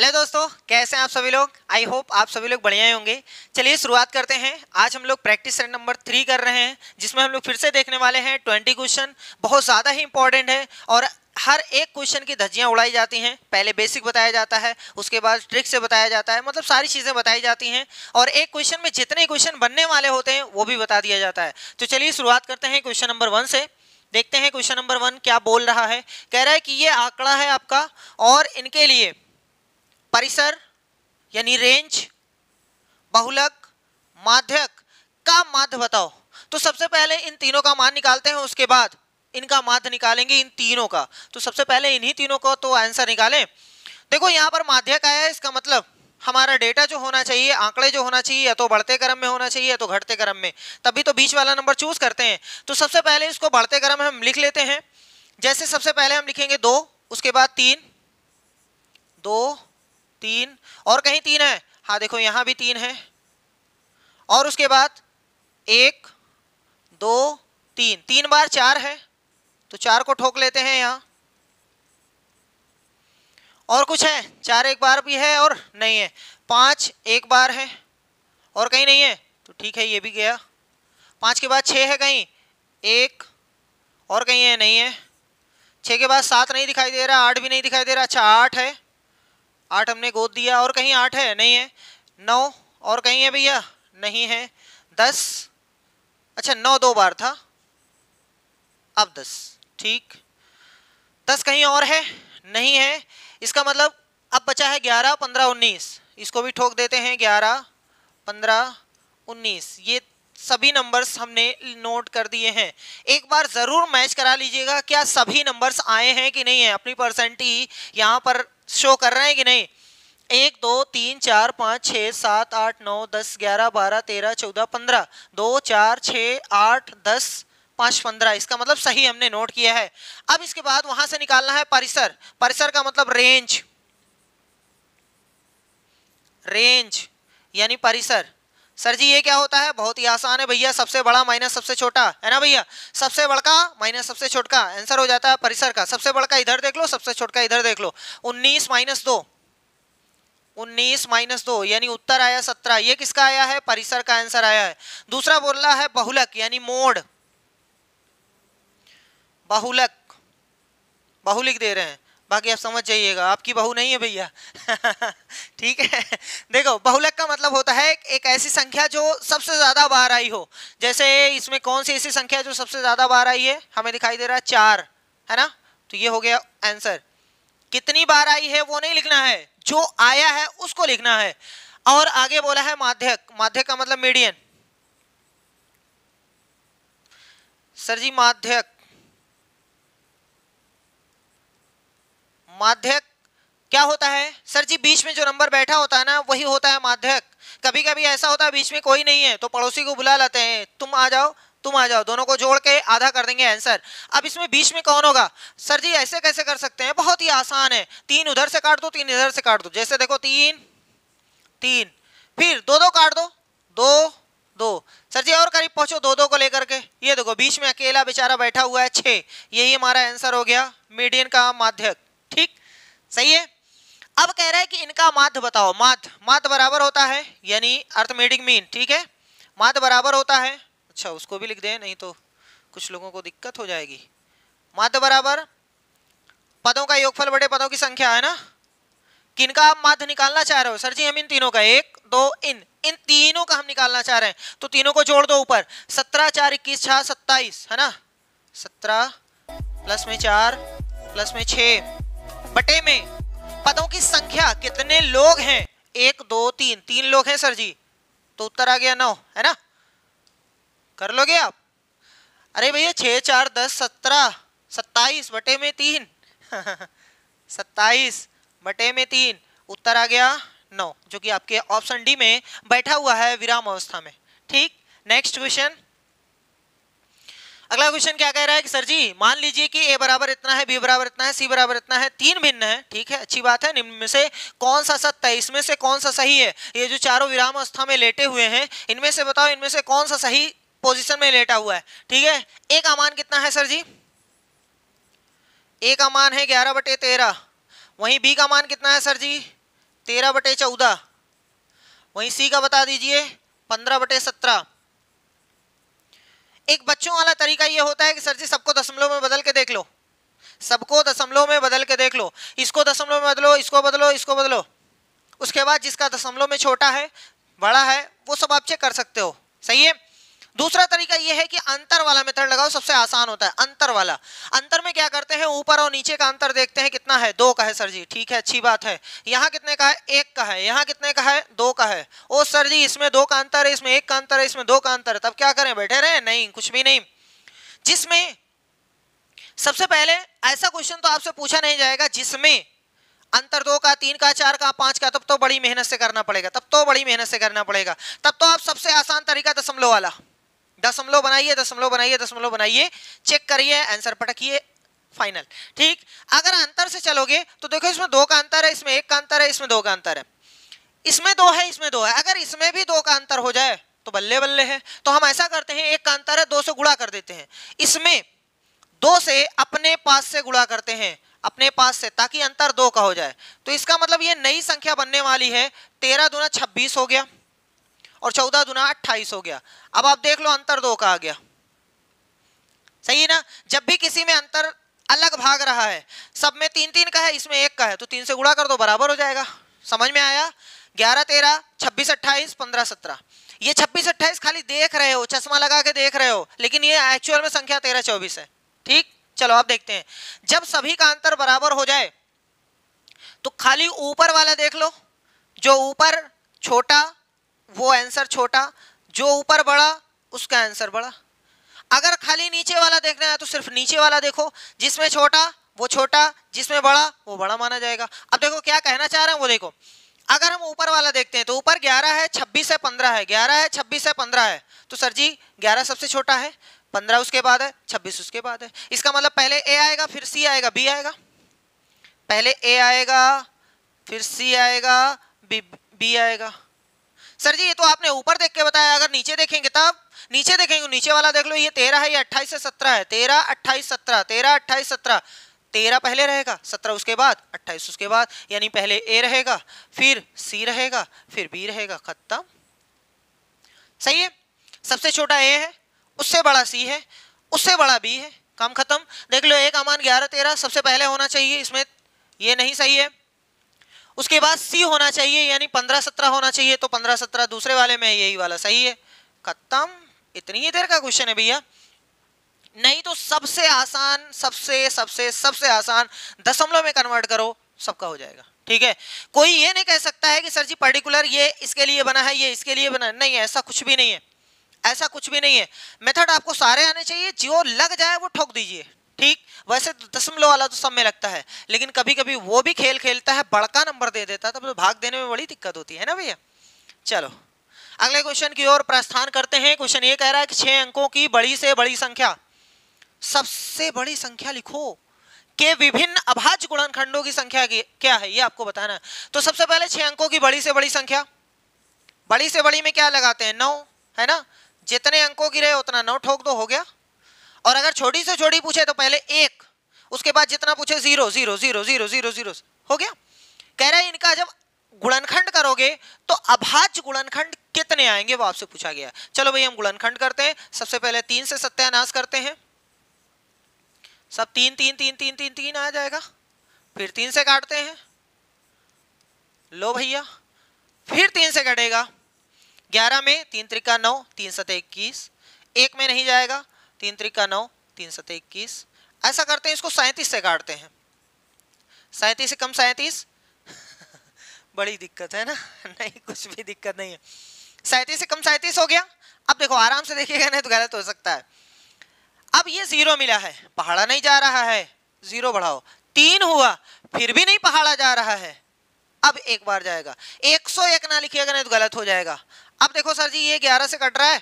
Hello दोस्तों, कैसे हैं आप सभी लोग। आई होप आप सभी लोग बढ़िया ही होंगे। चलिए शुरुआत करते हैं। आज हम लोग प्रैक्टिस सेट नंबर 3 कर रहे हैं, जिसमें हम लोग फिर से देखने वाले हैं 20 क्वेश्चन। बहुत ज़्यादा ही इंपॉर्टेंट है और हर एक क्वेश्चन की धज्जियां उड़ाई जाती हैं। पहले बेसिक बताया जाता है, उसके बाद ट्रिक से बताया जाता है, मतलब सारी चीज़ें बताई जाती हैं और एक क्वेश्चन में जितने क्वेश्चन बनने वाले होते हैं वो भी बता दिया जाता है। तो चलिए शुरुआत करते हैं क्वेश्चन नंबर 1 से। देखते हैं क्वेश्चन नंबर 1 क्या बोल रहा है। कह रहा है कि ये आंकड़ा है आपका और इनके लिए परिसर यानी रेंज, बहुलक, माध्यक का माध्य बताओ। तो सबसे पहले इन तीनों का मान निकालते हैं, उसके बाद इनका माध्य निकालेंगे इन तीनों का। तो सबसे पहले इन्हीं तीनों को तो आंसर निकालें। देखो यहाँ पर माध्यक आया है, इसका मतलब हमारा डेटा जो होना चाहिए, आंकड़े जो होना चाहिए, या तो बढ़ते क्रम में होना चाहिए या तो घटते क्रम में, तभी तो बीच वाला नंबर चूज करते हैं। तो सबसे पहले इसको बढ़ते क्रम में हम लिख लेते हैं। जैसे सबसे पहले हम लिखेंगे 2, उसके बाद 3, 2, 3 और कहीं 3 है। हाँ देखो यहाँ भी 3 है और उसके बाद 1, 2, 3, 3 बार 4 है तो 4 को ठोक लेते हैं यहाँ। और कुछ है, 4 एक बार भी है और नहीं है। 5 एक बार है और कहीं नहीं है तो ठीक है, ये भी गया। 5 के बाद 6 है कहीं, 1 और कहीं है, नहीं है। 6 के बाद 7 नहीं दिखाई दे रहा, 8 भी नहीं दिखाई दे रहा। अच्छा 8 है, 8 हमने गोद दिया और कहीं 8 है, नहीं है। 9 और कहीं है भैया, नहीं है। 10, अच्छा 9 2 बार था, अब 10, ठीक। 10 कहीं और है, नहीं है। इसका मतलब अब बचा है 11, 15, 19। इसको भी ठोक देते हैं, 11, 15, 19। ये सभी नंबर्स हमने नोट कर दिए हैं। एक बार जरूर मैच करा लीजिएगा, क्या सभी नंबर्स आए हैं कि नहीं है, अपनी परसेंटेज यहाँ पर शो कर रहे हैं कि नहीं। 1 2 3 4 5 6 7 8 9 10 11 12 13 14 15, 2 4 6 8 10 5 15। इसका मतलब सही हमने नोट किया है। अब इसके बाद वहां से निकालना है परिसर। परिसर का मतलब रेंज, रेंज यानी परिसर। सर जी ये क्या होता है, बहुत ही आसान है भैया, सबसे बड़ा माइनस सबसे छोटा, है ना भैया। सबसे बड़का माइनस सबसे छोटा, आंसर हो जाता है परिसर का। सबसे बड़का इधर देख लो, सबसे छोटा इधर देख लो। 19 माइनस 2, 19 माइनस 2 यानी उत्तर आया 17। ये किसका आया है, परिसर का आंसर आया है। दूसरा बोल रहा है बहुलक यानी मोड, बहुलक, बहुलिक दे रहे हैं, बाकी आप समझ जाइएगा, आपकी बहू नहीं है भैया। ठीक है। देखो बहुलक का मतलब होता है एक ऐसी संख्या जो सबसे ज्यादा बार आई हो। जैसे इसमें कौन सी ऐसी संख्या जो सबसे ज्यादा बार आई है, हमें दिखाई दे रहा है 4, है ना। तो ये हो गया आंसर। कितनी बार आई है वो नहीं लिखना है, जो आया है उसको लिखना है। और आगे बोला है माध्यक, माध्यक का मतलब मीडियन। सर जी माध्यक, माध्यक क्या होता है सर जी, बीच में जो नंबर बैठा होता है ना वही होता है माध्यक। कभी कभी ऐसा होता है बीच में कोई नहीं है तो पड़ोसी को बुला लेते हैं, तुम आ जाओ तुम आ जाओ, दोनों को जोड़ के आधा कर देंगे आंसर। अब इसमें बीच में कौन होगा सर जी, ऐसे कैसे कर सकते हैं, बहुत ही आसान है। 3 उधर से काट दो, 3 इधर से काट दो। जैसे देखो 3 3, फिर 2 2 काट दो, 2 2। सर जी और करीब पहुंचो 2 2 को लेकर के, ये देखो बीच में अकेला बेचारा बैठा हुआ है 6। यही हमारा आंसर हो गया, मीडियन का माध्यक। ठीक, सही है। अब कह रहा है कि इनका माध्य बताओ। माध्य, माध्य बराबर होता है यानी अर्थमेटिक मीन, ठीक है। माध्य बराबर होता है, अच्छा उसको भी लिख दें नहीं तो कुछ लोगों को दिक्कत हो जाएगी। माध्य बराबर पदों का योगफल बटे पदों की संख्या, है ना। किनका आप माध्य निकालना चाह रहे हो सर जी, हम इन तीनों का, 1 2 इन तीनों का हम निकालना चाह रहे हैं। तो तीनों को जोड़ दो ऊपर, 17 4 21 6 27, है ना। 17 प्लस में 4 प्लस में 6 बटे में पदों की संख्या, कितने लोग हैं, 1 2 3, 3 लोग हैं सर जी, तो उत्तर आ गया 9, है ना। कर लोगे आप। अरे भैया 6 4 10 17, 27 बटे में 3। 27 बटे में 3, उत्तर आ गया 9, जो कि आपके ऑप्शन डी में बैठा हुआ है विराम अवस्था में। ठीक, नेक्स्ट क्वेश्चन। अगला क्वेश्चन क्या कह रहा है कि सर जी मान लीजिए कि ए बराबर इतना है, बी बराबर इतना है, सी बराबर इतना है, 3 भिन्न है, ठीक है, अच्छी बात है। निम्न में से कौन सा सत्य है, इसमें से कौन सा सही है। ये जो चारों विराम अवस्था में लेटे हुए हैं, इनमें से बताओ इनमें से कौन सा सही पोजीशन में लेटा हुआ है। ठीक है, ए का मान कितना है सर जी, ए का मान है 11 बटे 13। वहीं बी का मान कितना है सर जी, 13/14। वहीं सी का बता दीजिए 15/17। एक बच्चों वाला तरीका ये होता है कि सर जी सबको दशमलव में बदल के देख लो, सबको दशमलव में बदल के देख लो, इसको दशमलव में बदलो, इसको बदलो, इसको बदलो, उसके बाद जिसका दशमलव में छोटा है बड़ा है वो सब आप चेक कर सकते हो। सही है। दूसरा तरीका यह है कि अंतर वाला मेथड लगाओ, सबसे आसान होता है अंतर वाला। अंतर में क्या करते हैं, ऊपर और नीचे का अंतर देखते हैं, कितना है 2 का है सर जी, ठीक है अच्छी बात है। यहाँ कितने का है 1 का है, यहाँ कितने का है 2 का है। ओ सर जी इसमें 2 का अंतर है, इसमें 1 का अंतर है, इसमें 2 का अंतर है, तब क्या करें, बैठे रहे, नहीं कुछ भी नहीं। जिसमें सबसे पहले ऐसा क्वेश्चन तो आपसे पूछा नहीं जाएगा जिसमें अंतर 2 का, 3 का, 4 का, 5 का, तब तो बड़ी मेहनत से करना पड़ेगा, तब तो बड़ी मेहनत से करना पड़ेगा। तब तो आप सबसे आसान तरीका दशमलव वाला, दशमलव बनाइए, दशमलव बनाइए, दशमलव बनाइए, चेक करिए, आंसर पटकिए, फाइनल। ठीक। अगर अंतर से चलोगे तो देखो इसमें 2 का अंतर है, इसमें 1 का अंतर है, इसमें 2 का अंतर है, इसमें 2 है, इसमें 2 है। अगर इसमें भी 2 का अंतर हो जाए तो बल्ले बल्ले है। तो हम ऐसा करते हैं, 1 का अंतर है 2 से गुणा कर देते हैं, इसमें 2 से अपने पास से गुणा करते हैं, अपने पास से, ताकि अंतर 2 का हो जाए। तो इसका मतलब ये नई संख्या बनने वाली है, 13 दूना 26 हो गया और 14 दूना 28 हो गया। अब आप देख लो अंतर 2 का आ गया। सही है ना। जब भी किसी में अंतर अलग भाग रहा है, सब में 3-3 का है, इसमें 1 का है, तो 3 से गुणा कर दो, बराबर हो जाएगा। समझ में आया। 11 13 26 28 15 17। ये 26 28 खाली देख रहे हो, चश्मा लगा के देख रहे हो, लेकिन ये एक्चुअल में संख्या 13 24 है। ठीक। चलो आप देखते हैं, जब सभी का अंतर बराबर हो जाए तो खाली ऊपर वाला देख लो, जो ऊपर छोटा वो आंसर छोटा, जो ऊपर बड़ा उसका आंसर बड़ा। अगर खाली नीचे वाला देखना है तो सिर्फ नीचे वाला देखो, जिसमें छोटा वो छोटा, जिसमें बड़ा वो बड़ा माना जाएगा। अब देखो क्या कहना चाह रहे हैं वो देखो। अगर हम ऊपर वाला देखते हैं तो ऊपर 11 है, 26 है, 15 है, 11 है, 26 है, 15 है, तो सर जी 11 सबसे छोटा है, 15 उसके बाद है, 26 उसके बाद है। इसका मतलब पहले ए आएगा, फिर सी आएगा, बी आएगा, पहले ए आएगा, फिर सी आएगा, बी आएगा। सर जी ये तो आपने ऊपर देख के बताया, अगर नीचे देखेंगे तब, नीचे देखेंगे नीचे वाला देख लो, ये 13 है, ये 28 से 17 है, 13 28 17, 13 28 17, 13 पहले रहेगा, 17 उसके बाद, 28 उसके बाद, यानी पहले ए रहेगा, फिर सी रहेगा, फिर बी रहेगा, खत्म। सही है। सबसे छोटा ए है, उससे बड़ा सी है, उससे बड़ा बी है, काम खत्म। देख लो ए का मान 11 13 सबसे पहले होना चाहिए, इसमें ये नहीं सही है। उसके बाद सी होना चाहिए, यानी 15 17 होना चाहिए, तो 15 17 दूसरे वाले में, यही वाला सही है, खत्म। इतनी ही देर का क्वेश्चन है भैया। नहीं तो सबसे आसान, सबसे सबसे सबसे आसान दशमलव में कन्वर्ट करो, सबका हो जाएगा। ठीक है। कोई ये नहीं कह सकता है कि सर जी पर्टिकुलर ये इसके लिए बना है, ये इसके लिए बना है, नहीं, ऐसा कुछ भी नहीं है, ऐसा कुछ भी नहीं है। मेथड आपको सारे आने चाहिए, जो लग जाए वो ठोक दीजिए। ठीक। वैसे तो दशमलव वाला तो सब में लगता है, लेकिन कभी कभी वो भी खेल खेलता है, बड़का नंबर दे देता है, तब तो भाग देने में बड़ी दिक्कत होती है ना भैया। चलो अगले क्वेश्चन की ओर प्रस्थान करते हैं। क्वेश्चन ये कह रहा है कि 6 अंकों की बड़ी से बड़ी संख्या, सबसे बड़ी संख्या लिखो के विभिन्न अभाज्य गुणनखंडों की संख्या क्या है, ये आपको बताना है। तो सबसे पहले 6 अंकों की बड़ी से बड़ी संख्या, बड़ी से बड़ी में क्या लगाते हैं, 9 है ना, जितने अंकों की रहे उतना 9 ठोक दो, हो गया। और अगर छोटी से छोटी पूछे तो पहले 1, उसके बाद जितना पूछे 0 0 0 0 0 0, हो गया। कह रहा है इनका जब गुणनखंड करोगे तो अभाज्य गुणनखंड कितने आएंगे, वो आपसे पूछा गया। चलो भाई हम गुणनखंड करते हैं। सबसे पहले 3 से सत्यानाश करते हैं, सब 3 3 3 3 3 3 आ जाएगा, फिर 3 से काटते हैं, लो भैया, फिर 3 से कटेगा, 11 में 3 त्रिका 9, 3 सते 21, 1 में नहीं जाएगा, 3 त्रिका 9, 3 सते 21, ऐसा करते हैं, इसको 37 से काटते हैं, 37 से कम 37 बड़ी दिक्कत है ना, नहीं कुछ भी दिक्कत नहीं है, 37 से कम 37 हो गया। अब देखो आराम से देखिएगा, नहीं तो गलत हो सकता है। अब ये 0 मिला है, पहाड़ा नहीं जा रहा है, 0 बढ़ाओ, 3 हुआ, फिर भी नहीं पहाड़ा जा रहा है, अब एक बार जाएगा, 101 ना लिखिएगा नहीं तो गलत हो जाएगा। अब देखो सर जी ये 11 से कट रहा है,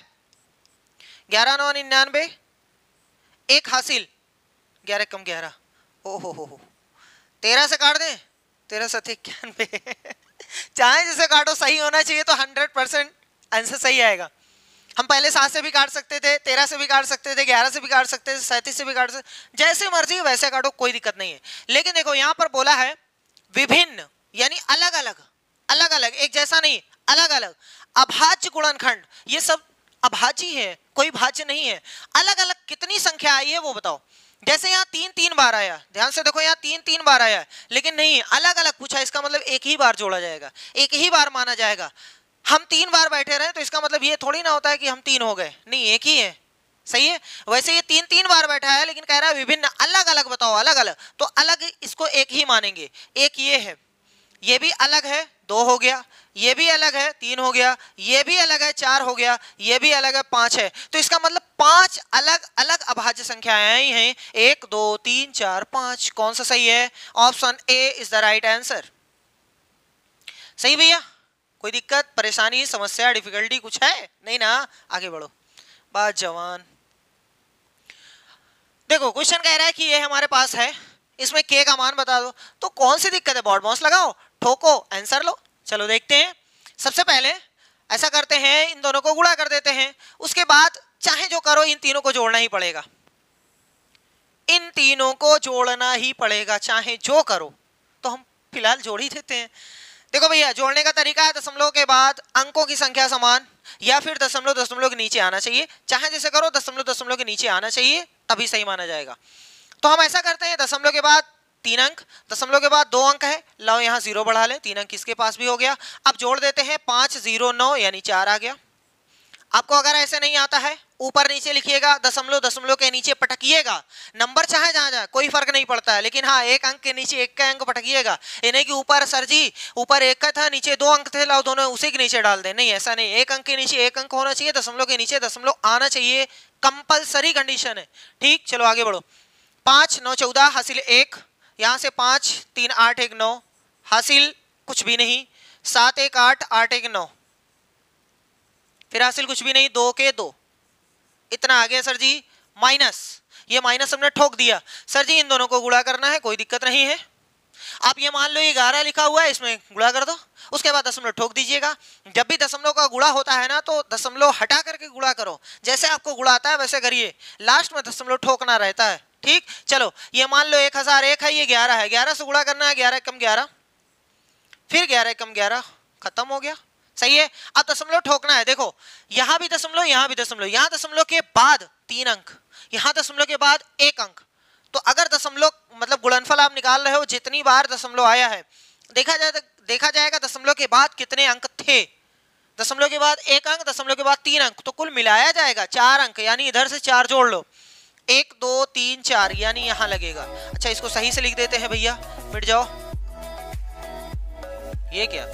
11 9 99, 1 हासिल, 11 कम 11, ओहो 13 से काट दें, 13 सते 91 चाहे जिसे काटो सही होना चाहिए, तो 100% आंसर सही आएगा। हम पहले 7 से भी काट सकते थे, 13 से भी काट सकते थे, 11 से भी काट सकते थे, 37 से भी काट सकते, जैसे मर्जी वैसे काटो, कोई दिक्कत नहीं है। लेकिन देखो यहाँ पर बोला है विभिन्न, यानी अलग अलग, अलग अलग, एक जैसा नहीं, अलग अलग। अभाज्य गुणनखंड ये सब अभाज्य है, कोई भाज्य नहीं है। अलग अलग कितनी संख्या आई है वो बताओ। जैसे यहाँ 3 3 बार आया, ध्यान से देखो यहाँ 3 3 बार आया, लेकिन नहीं अलग अलग पूछा, इसका मतलब एक ही बार जोड़ा जाएगा, एक ही बार माना जाएगा। हम 3 बार बैठे रहे तो इसका मतलब ये थोड़ी ना होता है कि हम 3 हो गए, नहीं एक ही है, सही है। वैसे ये 3 3 बार बैठा है लेकिन कह रहा है विभिन्न, अलग अलग बताओ, अलग अलग, तो अलग इसको एक ही मानेंगे। एक ये है, ये भी अलग है, 2 हो गया, ये भी अलग है, 3 हो गया, ये भी अलग है, 4 हो गया, ये भी अलग है, 5 है। तो इसका मतलब 5 अलग अलग अभाज्य संख्याएं आई हैं, 1 2 3 4 5। कौन सा सही है? Option A is the right answer. सही भैया, कोई दिक्कत परेशानी समस्या डिफिकल्टी कुछ है नहीं ना? आगे बढ़ो बात जवान। देखो क्वेश्चन कह रहा है कि ये हमारे पास है, इसमें के का मान बता दो, तो कौन सी दिक्कत है? बॉड माउस लगाओ, ठोको, आंसर लो। चलो देखते हैं। सबसे पहले ऐसा करते हैं, इन दोनों को गुणा कर देते हैं, उसके बाद चाहे जो करो इन तीनों को जोड़ना ही पड़ेगा, इन तीनों को जोड़ना ही पड़ेगा चाहे जो करो। तो हम फिलहाल जोड़ ही देते हैं। देखो भैया जोड़ने का तरीका है दशमलव के बाद अंकों की संख्या समान, या फिर दशमलव दशमलव के नीचे आना चाहिए, चाहे जैसे करो दशमलव दशमलव के नीचे आना चाहिए तभी सही माना जाएगा। तो हम ऐसा करते हैं, दशमलव के बाद 3 अंक, दशमलव के बाद 2 अंक है, लाओ यहाँ 0 बढ़ा ले, 3 अंक इसके पास भी हो गया। अब जोड़ देते हैं 5 0 9 यानी 4 आ गया। आपको अगर ऐसे नहीं आता है ऊपर नीचे लिखिएगा, दशमलव दशमलव के नीचे पटकिएगा, नंबर चाहे जहां जाए कोई फर्क नहीं पड़ता है, लेकिन हाँ एक अंक के नीचे एक का अंक पटकिएगा। ये नहीं कि ऊपर सर जी ऊपर 1 का था नीचे 2 अंक थे, लाओ दोनों उसी के नीचे डाल दे, नहीं ऐसा नहीं। एक अंक के नीचे एक अंक होना चाहिए, दशमलव के नीचे दशमलव आना चाहिए, कंपलसरी कंडीशन है। ठीक, चलो आगे बढ़ो। 5 9 14 हासिल 1, यहाँ से 5 3 8 1 9 हासिल कुछ भी नहीं, 7 1 8 8 1 9 फिर हासिल कुछ भी नहीं, 2 के 2 इतना आ गया सर जी। माइनस, ये माइनस हमने ठोक दिया। सर जी इन दोनों को गुणा करना है, कोई दिक्कत नहीं है। आप ये मान लो 11 लिखा हुआ है, इसमें गुणा कर दो, उसके बाद दशमलव ठोक दीजिएगा। जब भी दशमलव का गुणा होता है ना तो दशमलव हटा करके गुणा करो, जैसे आपको गुणा आता है वैसे करिए, लास्ट में दशमलव ठोकना रहता है। ठीक, चलो ये मान लो 1001 है, ये 11 है, 11 से गुणा करना है, 11 कम 11 फिर 11 कम 11 खत्म हो गया, सही है। अब दशमलव ठोकना है, देखो यहां भी दशमलव, यहां भी दशमलव, यहां दशमलव के बाद 3 अंक, यहां दशमलव के बाद 1 अंक। तो अगर दशमलव मतलब गुणनफल आप निकाल रहे हो, जितनी बार दशमलव आया है देखा जाएगा दशमलव के बाद कितने अंक थे। दशमलव के बाद 1 अंक, दशमलव के बाद 3 अंक, तो कुल मिलाया जाएगा 4 अंक, यानी इधर से 4 जोड़ लो, 1 2 3 4 यानी यहां लगेगा। अच्छा इसको सही से लिख देते हैं भैया, मिट जाओ। ये क्या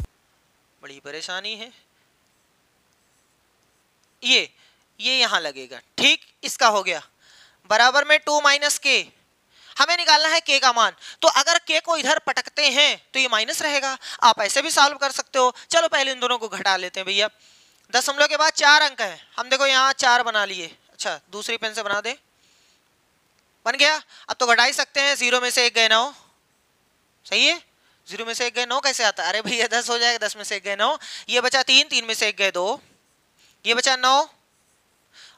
बड़ी परेशानी है, ये यहां लगेगा। ठीक, इसका हो गया बराबर में 2 माइनस के, हमें निकालना है के का मान। तो अगर के को इधर पटकते हैं तो ये माइनस रहेगा, आप ऐसे भी सॉल्व कर सकते हो। चलो पहले इन दोनों को घटा लेते हैं भैया। दशमलव के बाद 4 अंक है, हम देखो यहाँ 4 बना लिए, अच्छा दूसरी पेन से बना दे, बन गया। अब तो घटा ही सकते हैं, 0 में से 1 गए 9, सही है। 0 में से 1 गए 9 कैसे आता है? अरे भैया 10 हो जाएगा, 10 में से 1 गए 9, ये बचा 3, 3 में से 1 गए 2, ये बचा 9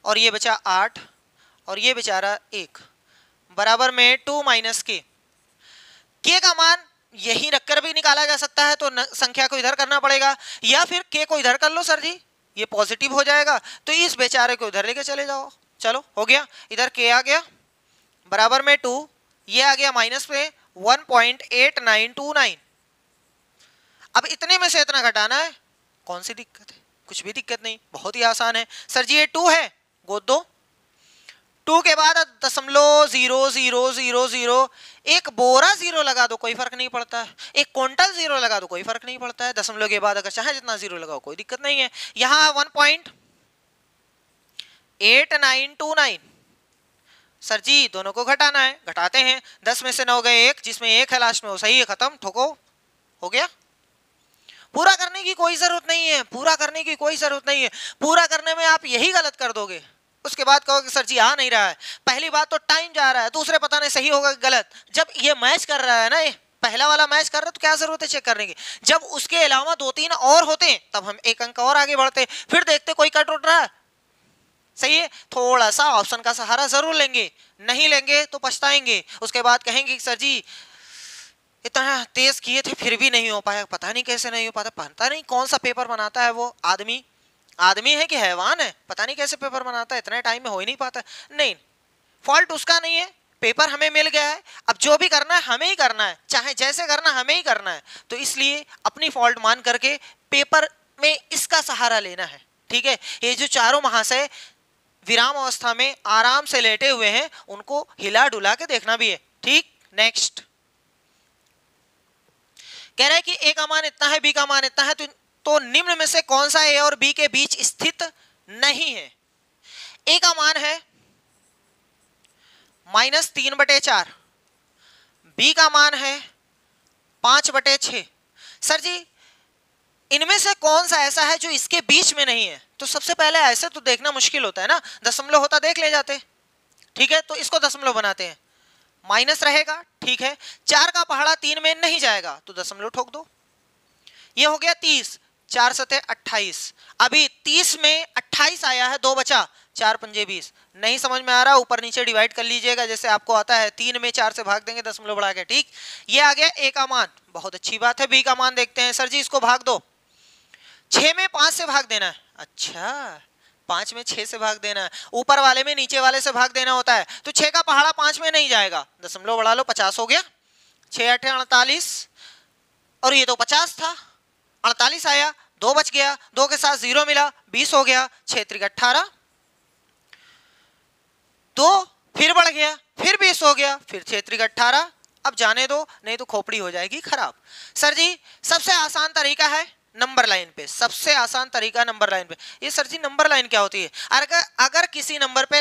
और ये बचा 8 और ये बेचारा 1, बराबर में 2 माइनस के का मान यही रखकर भी निकाला जा सकता है, तो संख्या को इधर करना पड़ेगा, या फिर के को इधर कर लो सर जी, ये पॉजिटिव हो जाएगा, तो इस बेचारे को इधर लेके चले जाओ। चलो हो गया, इधर के आ गया बराबर में 2, ये आ गया माइनस पे 1.8929। अब इतने में से इतना घटाना है, कौन सी दिक्कत है? कुछ भी दिक्कत नहीं, बहुत ही आसान है। सर जी ये 2 है, गोद दो, 2 के बाद दशमलव 0 0 0 0, एक बोरा 0 लगा दो कोई फर्क नहीं पड़ता है, एक क्विंटल 0 लगा दो कोई फर्क नहीं पड़ता है। दशमलव के बाद अगर चाहे जितना 0 लगाओ कोई दिक्कत नहीं है। यहाँ 1.8929, सर जी दोनों को घटाना है, घटाते हैं। 10 में से 9 गए 1, जिसमें 1 है लास्ट में वो सही है, खत्म, ठोको, हो गया। पूरा करने की कोई जरूरत नहीं है, पूरा करने की कोई जरूरत नहीं है। पूरा करने में आप यही गलत कर दोगे, उसके बाद कहोगे सर जी आ नहीं रहा है। पहली बात तो टाइम जा रहा है, दूसरे पता नहीं सही होगा गलत। जब ये मैच कर रहा है ना, ये पहला वाला मैच कर रहा है, तो क्या जरूरत है चेक करने की। जब उसके अलावा 2-3 और होते तब हम 1 अंक और आगे बढ़ते, फिर देखते कोई कट उठ रहा है, सही है। थोड़ा सा ऑप्शन का सहारा जरूर लेंगे, नहीं लेंगे तो पछताएंगे। उसके बाद कहेंगे सर जी इतना तेज किए थे फिर भी नहीं हो पाया, पता नहीं कैसे नहीं हो पाता, पता नहीं कौन सा पेपर बनाता है वो आदमी, आदमी है कि हैवान है, पता नहीं कैसे पेपर बनाता है, इतने टाइम में हो ही नहीं पाता। नहीं, फॉल्ट उसका नहीं है, पेपर हमें मिल गया है, अब जो भी करना है हमें ही करना है, चाहे जैसे करना हमें ही करना है, तो इसलिए अपनी फॉल्ट मान करके पेपर में इसका सहारा लेना है। ठीक है, ये जो चारों महाशय विराम अवस्था में आराम से लेटे हुए हैं, उनको हिला डुला के देखना भी है। ठीक, नेक्स्ट कह रहा है कि ए का मान इतना है, बी का मान इतना है, तो निम्न में से कौन सा ए और बी के बीच स्थित नहीं है। ए का मान है -3/4, बी का मान है 5/6। सर जी इनमें से कौन सा ऐसा है जो इसके बीच में नहीं है? तो सबसे पहले ऐसे तो देखना मुश्किल होता है ना, दशमलव होता देख ले जाते। ठीक है, तो इसको दशमलव बनाते हैं, माइनस रहेगा। ठीक है, 4 का पहाड़ा 3 में नहीं जाएगा तो दशमलव ठोक दो, ये हो गया 30, 4 सते 28। अभी 30 में 28 आया है, 2 बचा, 4 पंजे 20। नहीं समझ में आ रहा, ऊपर नीचे डिवाइड कर लीजिएगा जैसे आपको आता है, 3 में 4 से भाग देंगे दशमलव बढ़ा के। ठीक, ये आ गया ए का मान, बहुत अच्छी बात है। बी का मान देखते हैं। सर जी इसको भाग दो, 6 में 5 से भाग देना है। अच्छा, 5 में 6 से भाग देना है, ऊपर वाले में नीचे वाले से भाग देना होता है, तो 6 का पहाड़ा 5 में नहीं जाएगा, दशमलव बढ़ा लो, 50 हो गया, 6 8 48, और ये तो 50 था, 48 आया, 2 बच गया, 2 के साथ 0 मिला, 20 हो गया, 6 त्रिक 18, 2 फिर बढ़ गया, फिर 20 हो गया, फिर 6 त्रिक 18। अब जाने दो, नहीं तो खोपड़ी हो जाएगी खराब। सर जी सबसे आसान तरीका है नंबर लाइन पे, सबसे आसान तरीका नंबर लाइन पे। ये सर जी नंबर लाइन क्या होती है? अगर किसी नंबर पे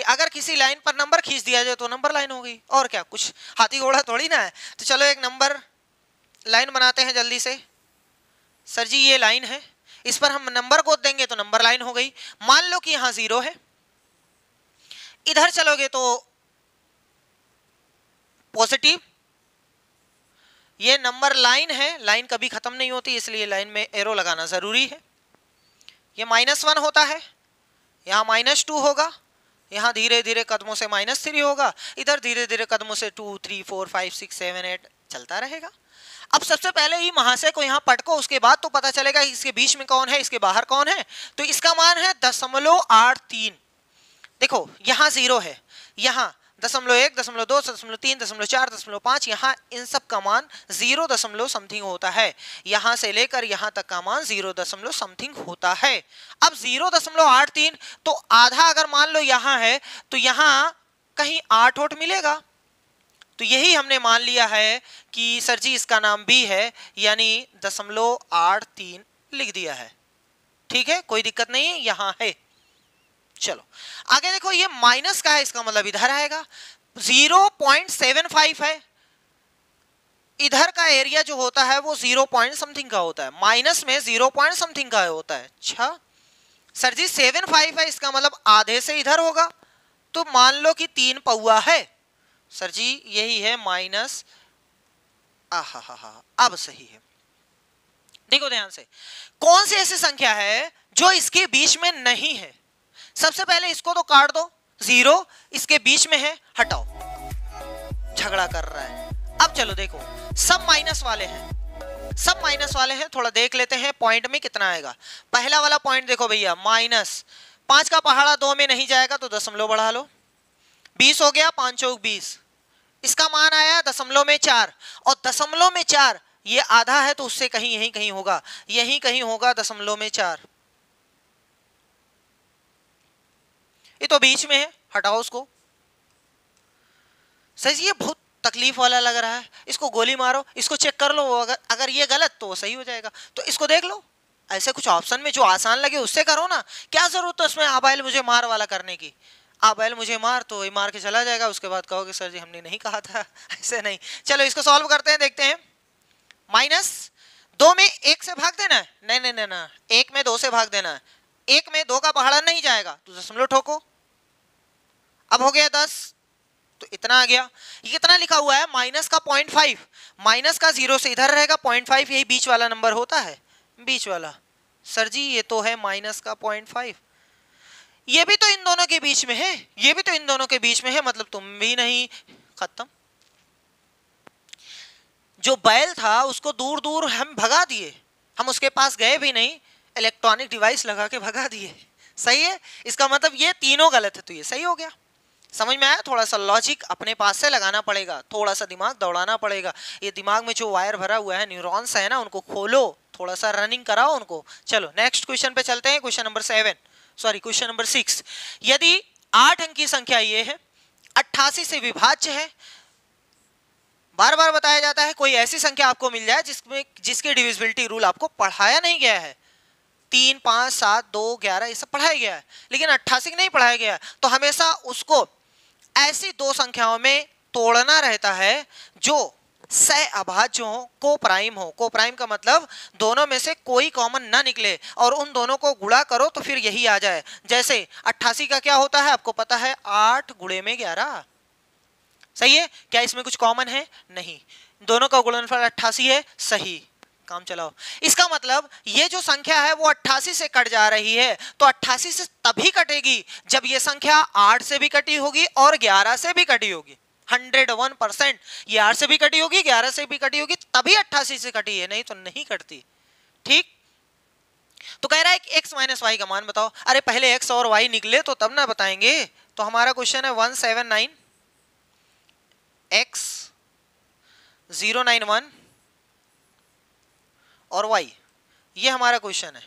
अगर किसी लाइन पर नंबर खींच दिया जाए तो नंबर लाइन हो गई, और क्या, कुछ हाथी घोड़ा थोड़ी ना है। तो चलो एक नंबर लाइन बनाते हैं जल्दी से। सर जी ये लाइन है, इस पर हम नंबर को देंगे तो नंबर लाइन हो गई। मान लो कि यहां 0 है, इधर चलोगे तो पॉजिटिव, ये नंबर लाइन है, लाइन कभी खत्म नहीं होती इसलिए लाइन में एरो लगाना जरूरी है। ये -1 होता है, यहाँ -2 होगा, यहाँ धीरे धीरे कदमों से -3 होगा, इधर धीरे धीरे कदमों से 2 3 4 5 6 7 8 चलता रहेगा। अब सबसे पहले ही महाशय को यहाँ पटको, उसके बाद तो पता चलेगा इसके बीच में कौन है, इसके बाहर कौन है। तो इसका मान है 0.83। देखो यहाँ 0 है, यहाँ 0.1 0.2 0.3 0.4 0.5, यहाँ इन सब का मान 0 समथिंग होता है। यहाँ से लेकर यहाँ तक का मान 0 समथिंग होता है। अब 0.83 तो आधा अगर मान लो यहाँ है तो यहाँ कहीं 8 मिलेगा, तो यही हमने मान लिया है कि सर जी इसका नाम बी है, यानी 0.83 लिख दिया है। ठीक है, कोई दिक्कत नहीं है, यहाँ है। चलो आगे देखो, ये माइनस का है, इसका मतलब इधर आएगा। 0.75 है, इधर का एरिया जो होता है वो 0 पॉइंट समथिंग का होता है, माइनस में 0 पॉइंट समथिंग का होता है। अच्छा सर जी 75 है, इसका मतलब आधे से इधर होगा, तो मान लो कि 3 पौआ है। सर जी यही है माइनस, अब सही है। देखो ध्यान से, कौन सी ऐसी संख्या है जो इसके बीच में नहीं है? सबसे पहले इसको तो काट दो, 0 इसके बीच में है, हटाओ, झगड़ा कर रहा है। अब चलो देखो, सब माइनस वाले हैं, सब माइनस वाले हैं, थोड़ा देख लेते हैं पॉइंट में कितना आएगा। पहला वाला पॉइंट देखो भैया, -5 का पहाड़ा 2 में नहीं जाएगा तो दशमलव बढ़ा लो, 20 हो गया, 5 चौक 20। इसका मान आया दशमलव में 4, और दशमलव में 4 ये आधा है तो उससे कहीं यहीं कहीं होगा, यहीं कहीं होगा दशमलव में 4, ये तो बीच में है, हटाओ उसको। सही, ये बहुत तकलीफ वाला लग रहा है, इसको गोली मारो, इसको चेक कर लो, अगर ये गलत तो वो सही हो जाएगा। तो इसको देख लो, ऐसे कुछ ऑप्शन में जो आसान लगे उससे करो ना, क्या जरूरत है उसमें आबाइल मुझे मार वाला करने की। आबाइल मुझे मार तो ये मार के चला जाएगा, उसके बाद कहोगे सर जी हमने नहीं कहा था, ऐसे नहीं। चलो इसको सॉल्व करते हैं, देखते हैं। -2 में 1 से भाग देना है, नहीं, 1 में 2 से भाग देना है, 1 में 2 का पहाड़ा नहीं जाएगा तो दशमलव ठोको। अब हो गया 10, तो इतना आ गया। ये कितना लिखा हुआ है? माइनस का 0.5, माइनस का 0 से इधर रहेगा 0.5, यही बीच वाला नंबर होता है, बीच वाला। सर जी ये तो है माइनस का 0.5, ये भी तो इन दोनों के बीच में है, ये भी तो इन दोनों के बीच में है, मतलब तुम भी नहीं, खत्म। जो बैल था उसको दूर दूर हम भगा दिए, हम उसके पास गए भी नहीं, इलेक्ट्रॉनिक डिवाइस लगा के भगा दिए। सही है, इसका मतलब ये तीनों गलत है, तो ये सही हो गया। समझ में आया? थोड़ा सा लॉजिक अपने पास से लगाना पड़ेगा, थोड़ा सा दिमाग दौड़ाना पड़ेगा। ये दिमाग में जो वायर भरा हुआ है, न्यूरॉन्स है ना, उनको खोलो, थोड़ा सा रनिंग कराओ उनको। चलो नेक्स्ट क्वेश्चन पे चलते हैं, question number 7, sorry question number 6। यदि 8 अंक की संख्या ये है, 88 से विभाज्य है, बार बार बताया जाता है कोई ऐसी संख्या आपको मिल जाए जिसके डिविजिबिलिटी रूल आपको पढ़ाया नहीं गया है। 3, 5, 7, 2, 11 ये सब पढ़ाया गया है, लेकिन 88 नहीं पढ़ाया गया है। तो हमेशा उसको ऐसी दो संख्याओं में तोड़ना रहता है जो सह अभाज्य हो, को प्राइम हो। को प्राइम का मतलब दोनों में से कोई कॉमन ना निकले और उन दोनों को गुणा करो तो फिर यही आ जाए। जैसे 88 का क्या होता है आपको पता है, 8 गुणे में 11। सही है, क्या इसमें कुछ कॉमन है? नहीं, दोनों का गुणनफल 88 है, सही, काम चलाओ। इसका मतलब ये जो संख्या है वो 88 से कट जा रही है, तो 88 से तभी कटेगी जब ये संख्या 8 से भी कटी होगी और 11 से भी कटी होगी। 101% ये 8 से भी कटी होगी, 11 से भी कटी होगी, तभी 88 से कटी है, नहीं तो नहीं कटती। ठीक, तो कह रहा है कि x माइनस वाई का मान बताओ। अरे पहले x और y निकले तो तब ना बताएंगे। तो हमारा क्वेश्चन है 179 x 091 और y, ये हमारा क्वेश्चन है।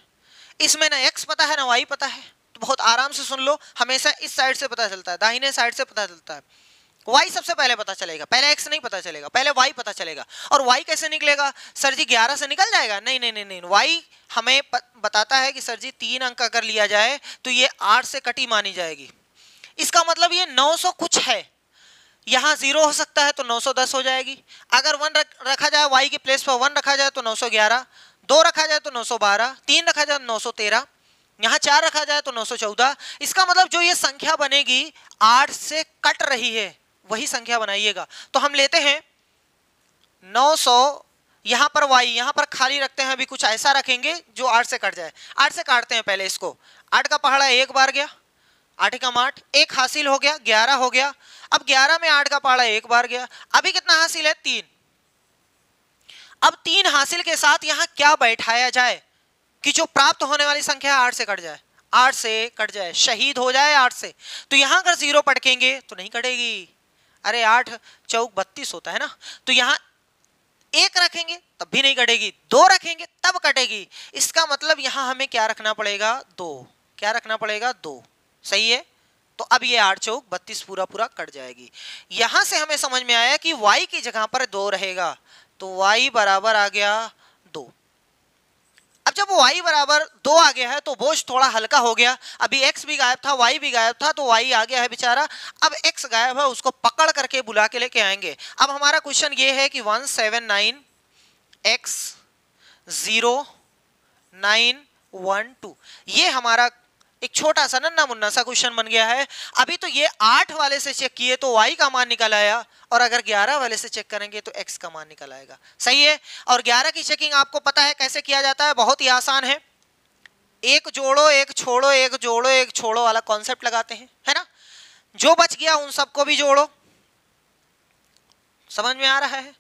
इसमें ना x पता है ना y पता है, तो बहुत आराम से सुन लो, हमेशा इस साइड से पता चलता है, दाहिने साइड से पता चलता है। y सबसे पहले पता चलेगा, पहले x नहीं पता चलेगा, पहले y पता चलेगा। और y कैसे निकलेगा सर जी? 11 से निकल जाएगा? नहीं नहीं नहीं नहीं, y हमें बताता है कि सर जी 3 अंक अगर लिया जाए तो ये 8 से कटी मानी जाएगी। इसका मतलब ये 900 कुछ है, यहाँ 0 हो सकता है तो 910 हो जाएगी। अगर 1 रखा जाए y के प्लेस पर, 1 रखा जाए तो 911, 2 रखा जाए तो 912, 3 रखा जाए तो 913, यहाँ 4 रखा जाए तो 914। इसका मतलब जो ये संख्या बनेगी 8 से कट रही है, वही संख्या बनाइएगा। तो हम लेते हैं 900, यहाँ पर y, यहाँ पर खाली रखते हैं, अभी कुछ ऐसा रखेंगे जो 8 से कट जाए। 8 से काटते हैं पहले इसको, 8 का पहाड़ा 1 बार गया, 8 का 8, 1 हासिल हो गया, 11 हो गया। अब 11 में 8 का पहाड़ा 1 बार गया, अभी कितना हासिल है? 3। अब 3 हासिल के साथ यहाँ क्या बैठाया जाए कि जो प्राप्त होने वाली संख्या 8 से कट जाए, 8 से कट जाए, शहीद हो जाए 8 से। तो यहाँ अगर 0 पटकेंगे तो नहीं कटेगी। अरे 8 चौक 32 होता है ना, तो यहाँ 1 रखेंगे तब भी नहीं कटेगी, 2 रखेंगे तब कटेगी। इसका मतलब यहाँ हमें क्या रखना पड़ेगा? 2। क्या रखना पड़ेगा? 2। सही है, तो अब ये 8 चौक 32 पूरा पूरा कट जाएगी। यहां से हमें समझ में आया कि y की जगह पर 2 रहेगा, तो y बराबर आ गया 2। अब जब y बराबर 2 आ गया है तो बोझ थोड़ा हल्का हो गया। अभी x भी गायब था, y भी गायब था, तो y आ गया है बेचारा। अब x गायब है, उसको पकड़ करके बुला के लेके आएंगे। अब हमारा क्वेश्चन ये है कि 179 x 0912, ये हमारा एक छोटा सा नन्ना मुन्ना सा क्वेश्चन बन गया है। अभी तो ये 8 वाले से चेक किए तो y का मान निकल आया, और अगर 11 वाले से चेक करेंगे तो x का मान निकल आएगा। सही है, और 11 की चेकिंग आपको पता है कैसे किया जाता है, बहुत ही आसान है। एक जोड़ो एक छोड़ो, एक जोड़ो एक छोड़ो वाला कॉन्सेप्ट लगाते हैं, है ना। जो बच गया उन सबको भी जोड़ो। समझ में आ रहा है?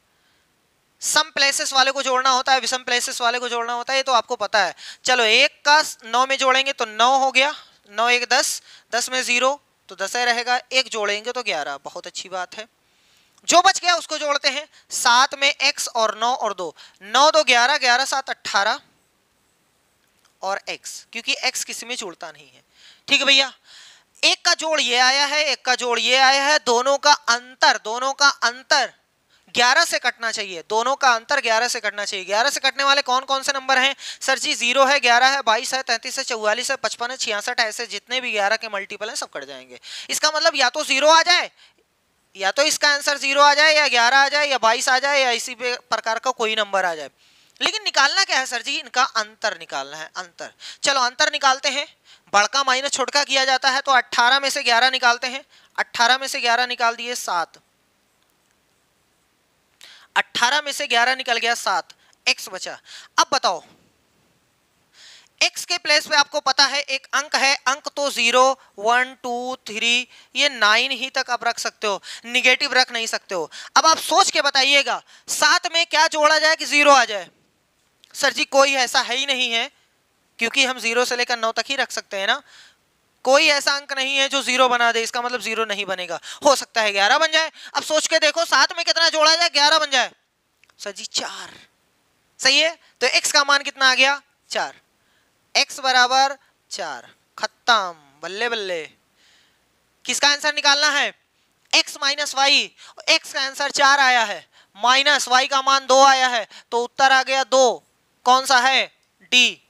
सम प्लेसेस वाले को जोड़ना होता है, विषम प्लेसेस वाले को जोड़ना होता है, ये तो आपको पता है। चलो 1 का 9 में जोड़ेंगे तो 9 हो गया, 9 1 10, 10 में 0 तो 10 ही रहेगा, 1 जोड़ेंगे तो 11। बहुत अच्छी बात है। जो बच गया उसको जोड़ते हैं। 7 में x और 9 और 2, 9 2 11, 11 7 18 और x, क्योंकि x किसी में जुड़ता नहीं है। ठीक है भैया, एक का जोड़ ये आया है, एक का जोड़ ये आया है, दोनों का अंतर 11 से कटना चाहिए, दोनों का अंतर 11 से कटना चाहिए। 11 से कटने वाले कौन कौन से नंबर हैं सर जी? 0 है, 11 है, 22 है, 33 है, 44 है, 55 है, 66 है, ऐसे जितने भी 11 के मल्टीपल हैं सब कट जाएंगे। इसका मतलब या तो 0 आ जाए, या तो इसका आंसर 0 आ जाए, या 11 आ जाए, या 22 आ जाए, या इसी प्रकार का कोई नंबर आ जाए। लेकिन निकालना क्या है सर जी? इनका अंतर निकालना है, अंतर। चलो अंतर निकालते हैं। बड़का माइनस छोटका किया जाता है, तो 18 में से 11 निकालते हैं। 18 में से 11 निकाल दिए 7, 18 में से 11 निकल गया 7, x बचा। अब बताओ x के प्लेस पे आपको पता है एक अंक है, अंक तो 0 1 2 3 ये 9 ही तक आप रख सकते हो, निगेटिव रख नहीं सकते हो। अब आप सोच के बताइएगा 7 में क्या जोड़ा जाए कि 0 आ जाए। सर जी कोई ऐसा है ही नहीं है, क्योंकि हम 0 से लेकर 9 तक ही रख सकते हैं ना, कोई ऐसा अंक नहीं है जो 0 बना दे, इसका मतलब 0 नहीं बनेगा। हो सकता है 11 बन जाए। अब सोच के देखो 7 में कितना जोड़ा जाए 11 बन जाए। सर जी 4, सही है। तो x का मान कितना आ गया 4, x बराबर 4, खत्म, बल्ले बल्ले। किसका आंसर निकालना है, x माइनस वाई, x का आंसर 4 आया है, माइनस y का मान 2 आया है, तो उत्तर आ गया 2, कौन सा है, डी,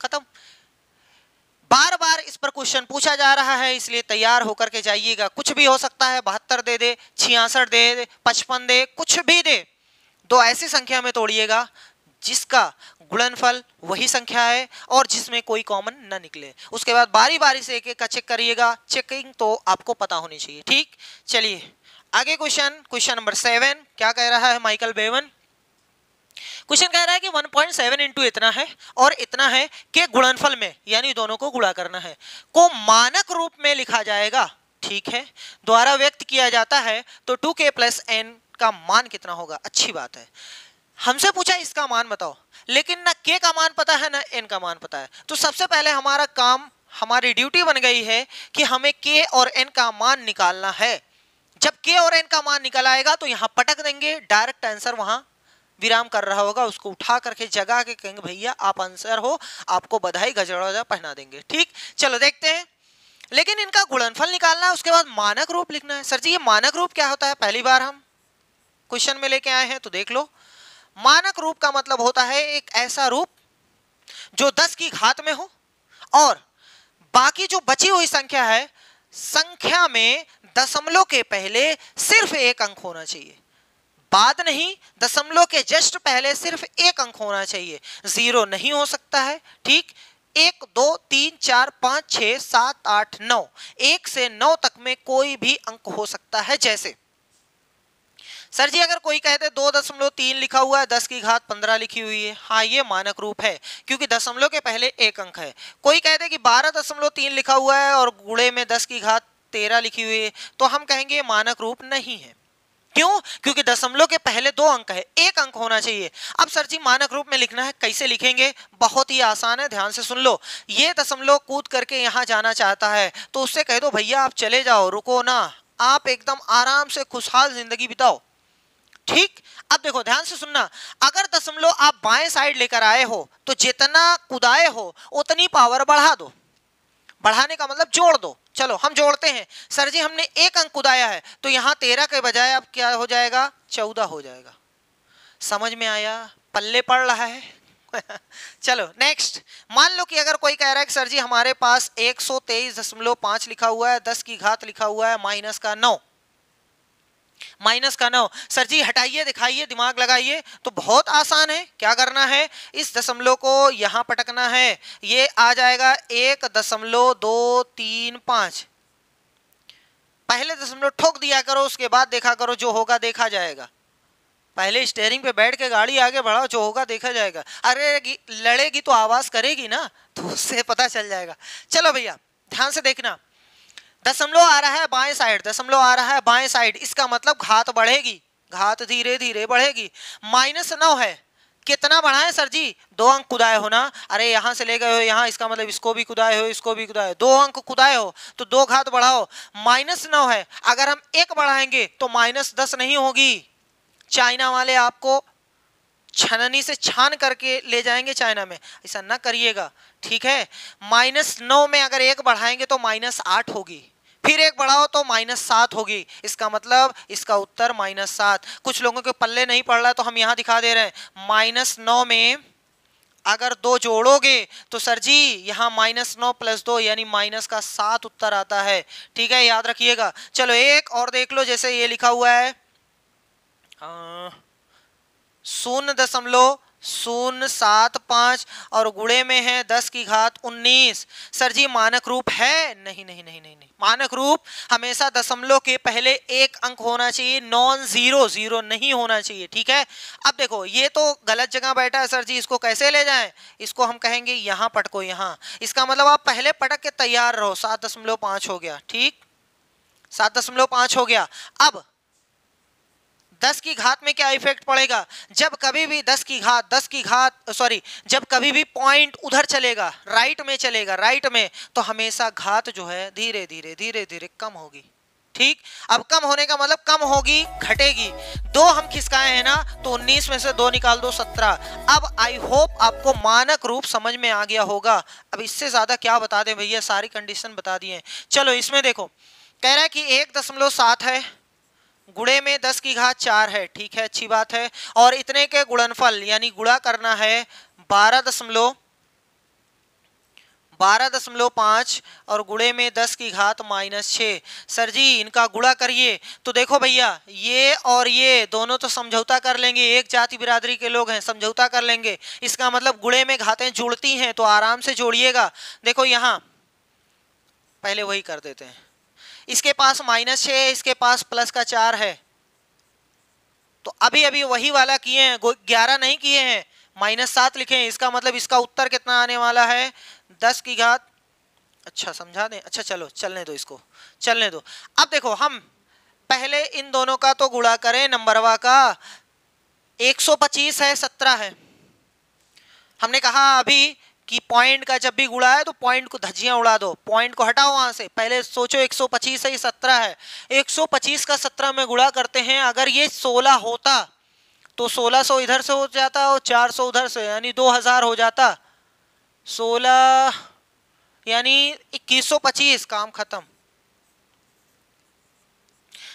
खत्म। बार बार इस पर क्वेश्चन पूछा जा रहा है, इसलिए तैयार होकर के जाइएगा। कुछ भी हो सकता है, 72 दे दे, 66 दे दे, 55 दे, कुछ भी दे, दो ऐसी संख्या में तोड़िएगा जिसका गुणनफल वही संख्या है और जिसमें कोई कॉमन ना निकले। उसके बाद बारी बारी से एक एक का चेक करिएगा, चेकिंग तो आपको पता होनी चाहिए, ठीक। चलिए आगे क्वेश्चन नंबर 7 क्या कह रहा है माइकल बेवन। क्वेश्चन कह रहा है कि 1.7 इंटू इतना है और इतना है के गुणनफल में, यानी दोनों को गुणा करना है, को मानक रूप में लिखा जाएगा, ठीक है, द्वारा व्यक्त किया जाता है, तो 2k प्लस n का मान कितना होगा। अच्छी बात है, हमसे पूछा इसका मान बताओ, लेकिन ना k का मान पता है ना n का मान पता है। तो सबसे पहले हमारा काम, हमारी ड्यूटी बन गई है कि हमें k और n का मान निकालना है। जब k और n का मान निकल आएगा तो यहां पटक देंगे, डायरेक्ट आंसर वहां विराम कर रहा होगा, उसको उठा करके जगा के कहेंगे भैया आप आंसर हो, आपको बधाई गजरा पहना देंगे, ठीक। चलो देखते हैं, लेकिन इनका गुणनफल निकालना है, उसके बाद मानक रूप लिखना है। सर जी ये मानक रूप क्या होता है, पहली बार हम क्वेश्चन में लेके आए हैं, तो देख लो। मानक रूप का मतलब होता है एक ऐसा रूप जो 10 की घात में हो और बाकी जो बची हुई संख्या है, संख्या में दशमलव के पहले सिर्फ एक अंक होना चाहिए, बाद नहीं, दशमलव के जस्ट पहले सिर्फ एक अंक होना चाहिए, 0 नहीं हो सकता है, ठीक। 1 2 3 4 5 6 7 8 9, 1 से 9 तक में कोई भी अंक हो सकता है। जैसे सर जी अगर कोई कहते 2.3 लिखा हुआ है, 10 की घात 15 लिखी हुई है, हाँ ये मानक रूप है क्योंकि दशमलव के पहले एक अंक है। कोई कहते कि 12.3 लिखा हुआ है और गुणे में 10 की घात 13 लिखी हुई है, तो हम कहेंगे ये मानक रूप नहीं है। क्यों, क्योंकि दशमलव के पहले 2 अंक है, एक अंक होना चाहिए। अब सर जी मानक रूप में लिखना है, कैसे लिखेंगे, बहुत ही आसान है, ध्यान से सुन लो। ये दशमलव कूद करके यहाँ जाना चाहता है तो उससे कह दो भैया आप चले जाओ, रुको ना, आप एकदम आराम से खुशहाल जिंदगी बिताओ, ठीक। अब देखो ध्यान से सुनना, अगर दशमलव आप बाएं साइड लेकर आए हो तो जितना कुदाए हो उतनी पावर बढ़ा दो, बढ़ाने का मतलब जोड़ दो। चलो हम जोड़ते हैं, सर जी हमने एक अंक कुदाया है तो यहाँ 13 के बजाय अब क्या हो जाएगा, 14 हो जाएगा। समझ में आया, पल्ले पड़ रहा है चलो नेक्स्ट, मान लो कि अगर कोई कह रहा है कि सर जी हमारे पास 123.5 लिखा हुआ है, 10 की घात लिखा हुआ है, माइनस का 9, सर जी हटाइए दिखाइए दिमाग लगाइए, तो बहुत आसान है। क्या करना है, इस दशमलव को यहां पटकना है, ये आ जाएगा 1.235, पहले दशमलव ठोक दिया करो, उसके बाद देखा करो, जो होगा देखा जाएगा। पहले स्टीयरिंग पे बैठ के गाड़ी आगे बढ़ाओ, जो होगा देखा जाएगा। अरे लड़ेगी तो आवाज करेगी ना, तो उससे पता चल जाएगा। चलो भैया ध्यान से देखना, दशमलव आ रहा है बाएं साइड, दशमलव आ रहा है बाएं साइड, इसका मतलब घात बढ़ेगी, घात धीरे धीरे बढ़ेगी। -9 है, कितना बढ़ाएं सर जी, 2 अंक कुदाए हो ना, अरे यहां से ले गए हो यहाँ, इसका मतलब इसको भी कुदाए हो, इसको भी कुदाए, 2 अंक कुदाए हो तो 2 घात बढ़ाओ, -9 है। अगर हम 1 बढ़ाएंगे तो -10 नहीं होगी, चाइना वाले आपको छननी से छान करके ले जाएंगे चाइना में, ऐसा ना करिएगा, ठीक है। -9 में अगर 1 बढ़ाएंगे तो -8 होगी, फिर 1 बढ़ाओ तो -7 होगी, इसका मतलब इसका उत्तर -7। कुछ लोगों के पल्ले नहीं पड़ रहा है तो हम यहाँ दिखा दे रहे हैं, -9 में अगर 2 जोड़ोगे तो सर जी यहाँ -9 + 2 यानी -7 उत्तर आता है, ठीक है, याद रखिएगा। चलो एक और देख लो, जैसे ये लिखा हुआ है 0.2 0.75 और गुणे में है 10 की घात 19। सर जी मानक रूप है? नहीं नहीं नहीं नहीं नहीं, मानक रूप हमेशा दशमलव के पहले एक अंक होना चाहिए, नॉन जीरो, जीरो नहीं होना चाहिए। ठीक है, अब देखो ये तो गलत जगह बैठा है सर जी, इसको कैसे ले जाएं? इसको हम कहेंगे यहाँ पटको, यहाँ। इसका मतलब आप पहले पटक के तैयार रहो। 7.5 हो गया, ठीक, 7.5 हो गया। अब 10 की घात में क्या इफेक्ट पड़ेगा? जब कभी भी 10 की घात सॉरी, जब कभी भी पॉइंट उधर चलेगा, राइट में चलेगा, राइट में, तो हमेशा घात जो है धीरे धीरे धीरे धीरे कम होगी। ठीक, अब कम होने का मतलब कम होगी, घटेगी। 2 हम खिसकाए हैं ना, तो 19 में से 2 निकाल दो, 17। अब आई होप आपको मानक रूप समझ में आ गया होगा। अब इससे ज्यादा क्या बता दें भैया, सारी कंडीशन बता दिए। चलो इसमें देखो, कह रहा है कि 1.7 है, गुणे में 10 की घात 4 है। ठीक है, अच्छी बात है। और इतने के गुणनफल यानी गुणा करना है 12.5 और गुणे में 10 की घात -6। सर जी इनका गुणा करिए, तो देखो भैया ये और ये दोनों तो समझौता कर लेंगे, एक जाति बिरादरी के लोग हैं, समझौता कर लेंगे। इसका मतलब गुणे में घातें जुड़ती हैं, तो आराम से जोड़िएगा। देखो यहाँ पहले वही कर देते हैं, इसके पास -6 है, इसके पास +4 है, तो अभी अभी वही वाला किए हैं, 11 नहीं किए हैं, -7 लिखे हैं। इसका मतलब इसका उत्तर कितना आने वाला है? 10 की घात, अच्छा समझा दें, अच्छा चलो चलने दो, इसको चलने दो। अब देखो हम पहले इन दोनों का तो गुणा करें, नंबरवा का 125 है, 17 है। हमने कहा अभी कि पॉइंट का जब भी गुणा है तो पॉइंट को धज्जियां उड़ा दो, पॉइंट को हटाओ वहां से। पहले सोचो 125 है, 17 है, 125 का 17 में गुणा करते हैं। अगर ये 16 होता तो 1600 इधर से हो जाता और 400 उधर से, यानी 2000 हो जाता। 16 यानी 2125, काम खत्म।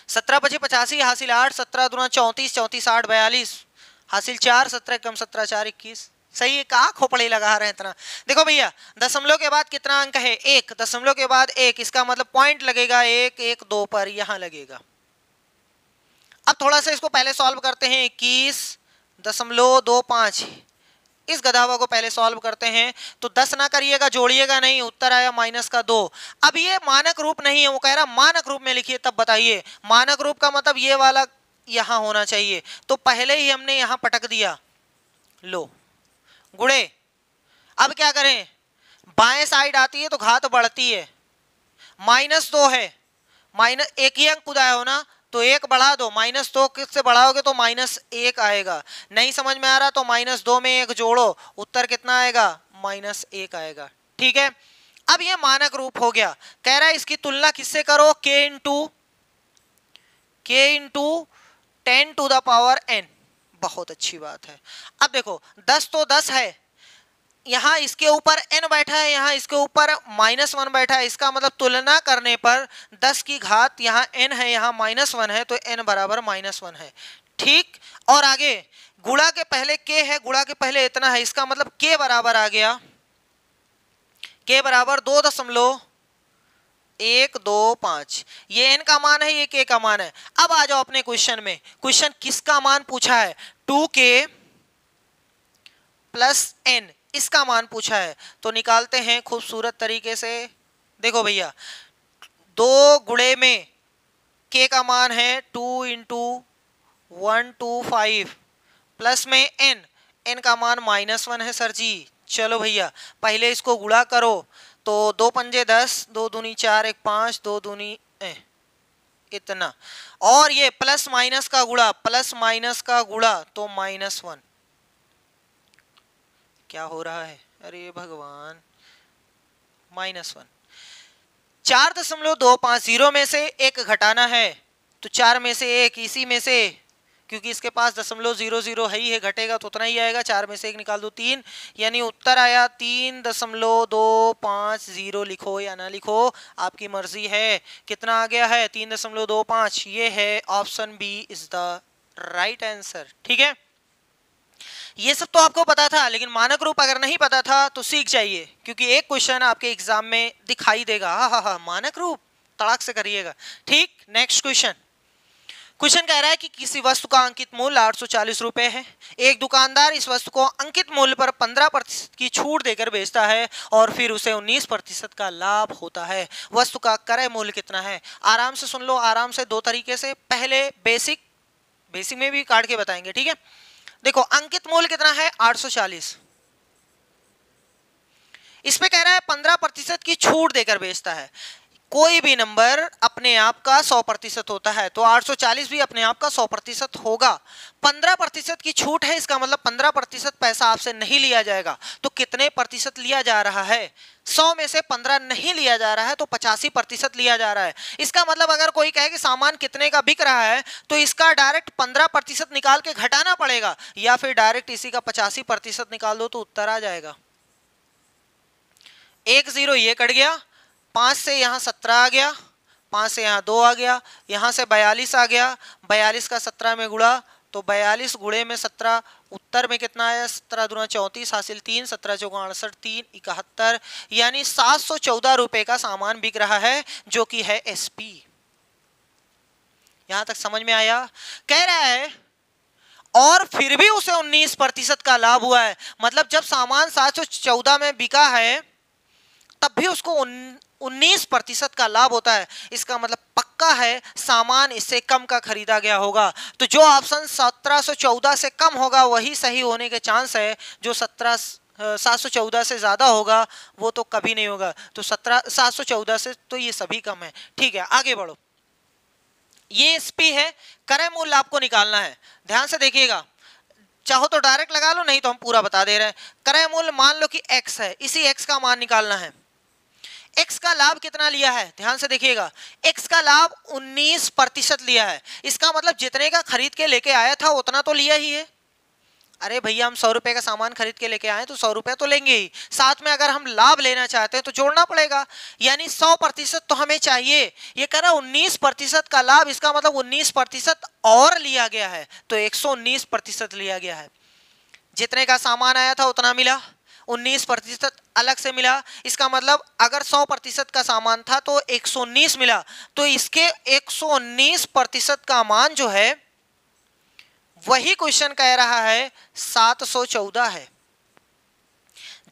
17 × 25 85 हासिल 8, 17 दूना 34, 34 8 42 हासिल 4, 17 कम 17 4 21। सही है, कहा खोपड़ी लगा रहे हैं इतना। देखो भैया दशमलव के बाद कितना अंक है? 1, दशमलव के बाद 1, इसका मतलब पॉइंट लगेगा 1 1 2 पर, यहां लगेगा। अब थोड़ा सा इसको पहले सॉल्व करते हैं। 21.25, इस गधावा को पहले सॉल्व करते हैं। तो 10 ना करिएगा, जोड़िएगा नहीं, उत्तर आया -2। अब ये मानक रूप नहीं है, वो कह रहा मानक रूप में लिखिए, तब बताइए। मानक रूप का मतलब ये वाला यहां होना चाहिए, तो पहले ही हमने यहां पटक दिया। लो गुणे, अब क्या करें? बाएं साइड आती है तो घात बढ़ती है, -2 है, एक ही अंक कुदाया हो ना, तो 1 बढ़ा दो, -2 किससे बढ़ाओगे तो -1 आएगा। नहीं समझ में आ रहा तो -2 में 1 जोड़ो, उत्तर कितना आएगा? -1 आएगा। ठीक है, अब ये मानक रूप हो गया। कह रहा है इसकी तुलना किससे करो? k into 10⁻n। बहुत अच्छी बात है। अब देखो 10 तो 10 है, यहाँ इसके ऊपर n बैठा है, यहाँ इसके ऊपर -1 बैठा है। इसका मतलब तुलना करने पर 10 की घात यहाँ n है, यहाँ -1 है, तो n बराबर -1 है। ठीक, और आगे गुणा के पहले k है, गुणा के पहले इतना है, इसका मतलब k बराबर आ गया, k बराबर 2.125। ये n का मान है, ये k का मान है। अब आ जाओ अपने क्वेश्चन में। क्वेश्चन किसका मान पूछा है? 2k + n, इसका मान पूछा है। तो निकालते हैं खूबसूरत तरीके से। देखो भैया 2 गुणे में k का मान है 2 × 125 प्लस में n का मान -1 है सर जी। चलो भैया पहले इसको गुणा करो, तो 2 पंजे 10, 2 दूनी 4, 1 5, 2 दूनी इतना, और ये प्लस माइनस का गुणा, प्लस माइनस का गुणा, तो -1। क्या हो रहा है? अरे भगवान, -1। 4.250 में से 1 घटाना है, तो 4 में से 1, इसी में से, क्योंकि इसके पास 0.00 है ही है, घटेगा तो उतना ही आएगा। 4 में से 1 निकाल दो 3, यानी उत्तर आया 3.250। लिखो या ना लिखो आपकी मर्जी है। कितना आ गया है? 3.25। ये है option b is the right answer. ठीक है, ये सब तो आपको पता था, लेकिन मानक रूप अगर नहीं पता था तो सीख जाइए, क्योंकि एक क्वेश्चन आपके एग्जाम में दिखाई देगा। हाँ हाँ हाँ, मानक रूप तड़ाक से करिएगा। ठीक, नेक्स्ट क्वेश्चन। क्वेश्चन कह रहा है कि किसी वस्तु का अंकित मूल्य 840 रुपए है। एक दुकानदार इस वस्तु को अंकित मूल्य पर 15% की छूट देकर बेचता है और फिर उसे 19% का लाभ होता है। वस्तु का क्रय मूल्य कितना है? आराम से सुन लो, आराम से, दो तरीके से। पहले बेसिक में भी काट के बताएंगे, ठीक है। देखो अंकित मूल्य कितना है? 840। इस पे कह रहा है 15% की छूट देकर बेचता है। कोई भी नंबर अपने आप का 100% होता है, तो 840 भी अपने आप का 100% होगा। 15% की छूट है, इसका मतलब 15% पैसा आपसे नहीं लिया जाएगा। तो कितने प्रतिशत लिया जा रहा है? 100 में से 15 नहीं लिया जा रहा है, तो 85% लिया जा रहा है। इसका मतलब अगर कोई कहे कि सामान कितने का बिक रहा है, तो इसका डायरेक्ट 15% निकाल के घटाना पड़ेगा, या फिर डायरेक्ट इसी का 85% निकाल दो तो उत्तर आ जाएगा। 1 0 ये कट गया, 5 से यहाँ 17 आ गया, 5 से यहाँ 2 आ गया, यहाँ से 42 आ गया, 42 का 17 में गुणा, तो 42 गुणे में 17, उत्तर में कितना आया? 17 दूना 34, हासिल 3, 17 चौका 68, 3 71, यानी 714 रुपए का सामान बिक रहा है, जो कि है एसपी। यहां तक समझ में आया? कह रहा है और फिर भी उसे 19% का लाभ हुआ है। मतलब जब सामान 714 में बिका है तब भी उसको 19% का लाभ होता है। इसका मतलब पक्का है सामान इससे कम का खरीदा गया होगा। तो जो ऑप्शन 1714 से कम होगा वही सही होने के चांस है। जो 714 से ज्यादा होगा वो तो कभी नहीं होगा। तो 714 से तो ये सभी कम है। ठीक है, आगे बढ़ो। ये एसपी है, क्रय मूल्य आपको निकालना है। ध्यान से देखिएगा, चाहो तो डायरेक्ट लगा लो, नहीं तो हम पूरा बता दे रहे हैं। क्रय मूल्य मान लो कि x है, इसी x का मान निकालना है। x का लाभ कितना लिया है? ध्यान से देखिएगा, x का लाभ 19% लिया है। इसका मतलब जितने का खरीद के लेके आया था उतना तो लिया ही है। अरे भैया, हम 100 रुपए का सामान खरीद के लेके आए तो 100 रुपए तो लेंगे ही, साथ में अगर हम लाभ लेना चाहते हैं तो जोड़ना पड़ेगा, यानी 100% तो हमें चाहिए। ये कह रहा 19% का लाभ, इसका मतलब 19% और लिया गया है, तो 119% लिया गया है। जितने का सामान आया था उतना मिला, 19% अलग से मिला। इसका मतलब अगर 100% का सामान था तो 119 मिला, तो इसके 119% का मान जो है वही क्वेश्चन कह रहा है 714 है।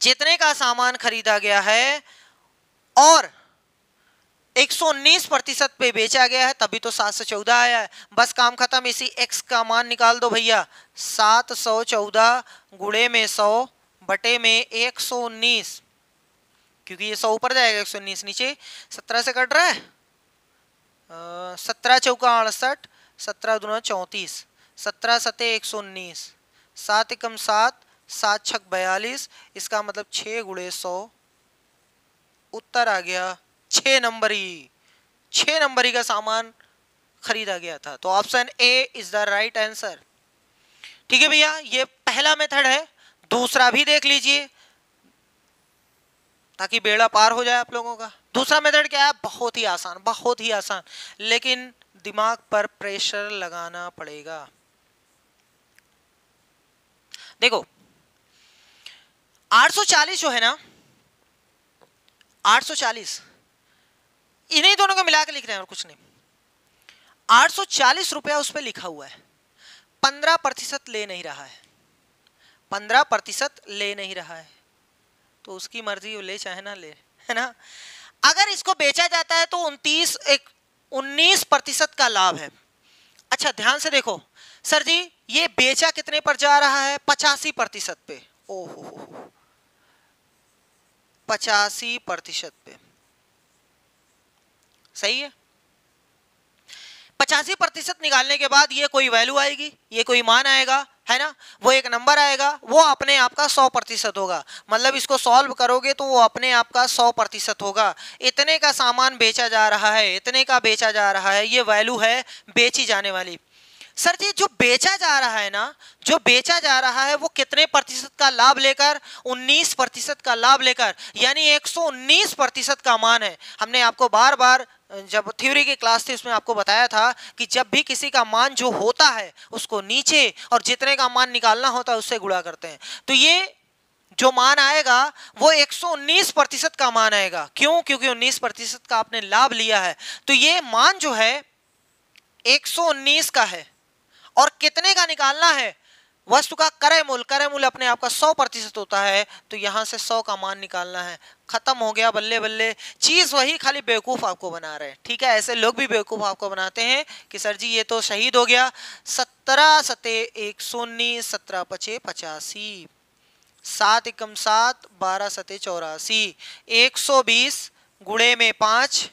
जितने का सामान खरीदा गया है और 119% पे बेचा गया है, तभी तो 714 आया है। बस काम खत्म, इसी x का मान निकाल दो भैया। 714 गुणे में 100 बटे में 119, क्योंकि ये 100 ऊपर जाएगा, 119 नीचे, 17 से कट रहा है, 17 चौका 68, 17 दूना 34, 17 सते 119, 7 एकम 7, 7 छक 42, इसका मतलब 6 गुणे 100, उत्तर आ गया 6 नंबरी। 6 नंबरी का सामान खरीदा गया था, तो option A is the right answer. ठीक है भैया, ये पहला मेथड है। दूसरा भी देख लीजिए ताकि बेड़ा पार हो जाए आप लोगों का। दूसरा मेथड क्या है? बहुत ही आसान, बहुत ही आसान, लेकिन दिमाग पर प्रेशर लगाना पड़ेगा। देखो 840 जो है ना, 840 इन्हीं दोनों को मिला के लिख रहे हैं और कुछ नहीं। 840 रुपया उस पर लिखा हुआ है, 15% ले नहीं रहा है, 15% ले नहीं रहा है, तो उसकी मर्जी, वो ले चाहे ना ले, है ना। अगर इसको बेचा जाता है तो 19% का लाभ है। अच्छा ध्यान से देखो सर जी, ये बेचा कितने पर जा रहा है? 85% पे। ओहो, 85% पे, सही है। 85% निकालने के बाद ये कोई वैल्यू आएगी, ये कोई मान आएगा, है ना, वो एक नंबर आएगा, वो अपने आप का 100% होगा। मतलब इसको सॉल्व करोगे तो वो अपने आप का 100% होगा। इतने का सामान बेचा जा रहा है, इतने का बेचा जा रहा है, ये वैल्यू है बेची जाने वाली। सर जी जो बेचा जा रहा है ना, जो बेचा जा रहा है वो कितने प्रतिशत का लाभ लेकर? 19% का लाभ लेकर, यानी 119% का मान है। हमने आपको बार बार जब थ्योरी की क्लास थी उसमें आपको बताया था कि जब भी किसी का मान जो होता है उसको नीचे और जितने का मान निकालना होता है उससे गुणा करते हैं। तो ये जो मान आएगा वो 119% का मान आएगा। क्यों? क्योंकि 19% का आपने लाभ लिया है। तो ये मान जो है 119 का है और कितने का निकालना है? वस्तु का क्रय मूल्य अपने आप का 100% होता है, तो यहां से 100 का मान निकालना है। खत्म हो गया, बल्ले बल्ले। चीज वही, खाली बेवकूफ आपको बना रहे हैं। ठीक है, ऐसे लोग भी बेवकूफ आपको बनाते हैं कि सर जी ये तो शहीद हो गया। 17 सते 119, 17 पचे 85, 7 एकम 7, 12 सते 84, 120 गुणे में 5,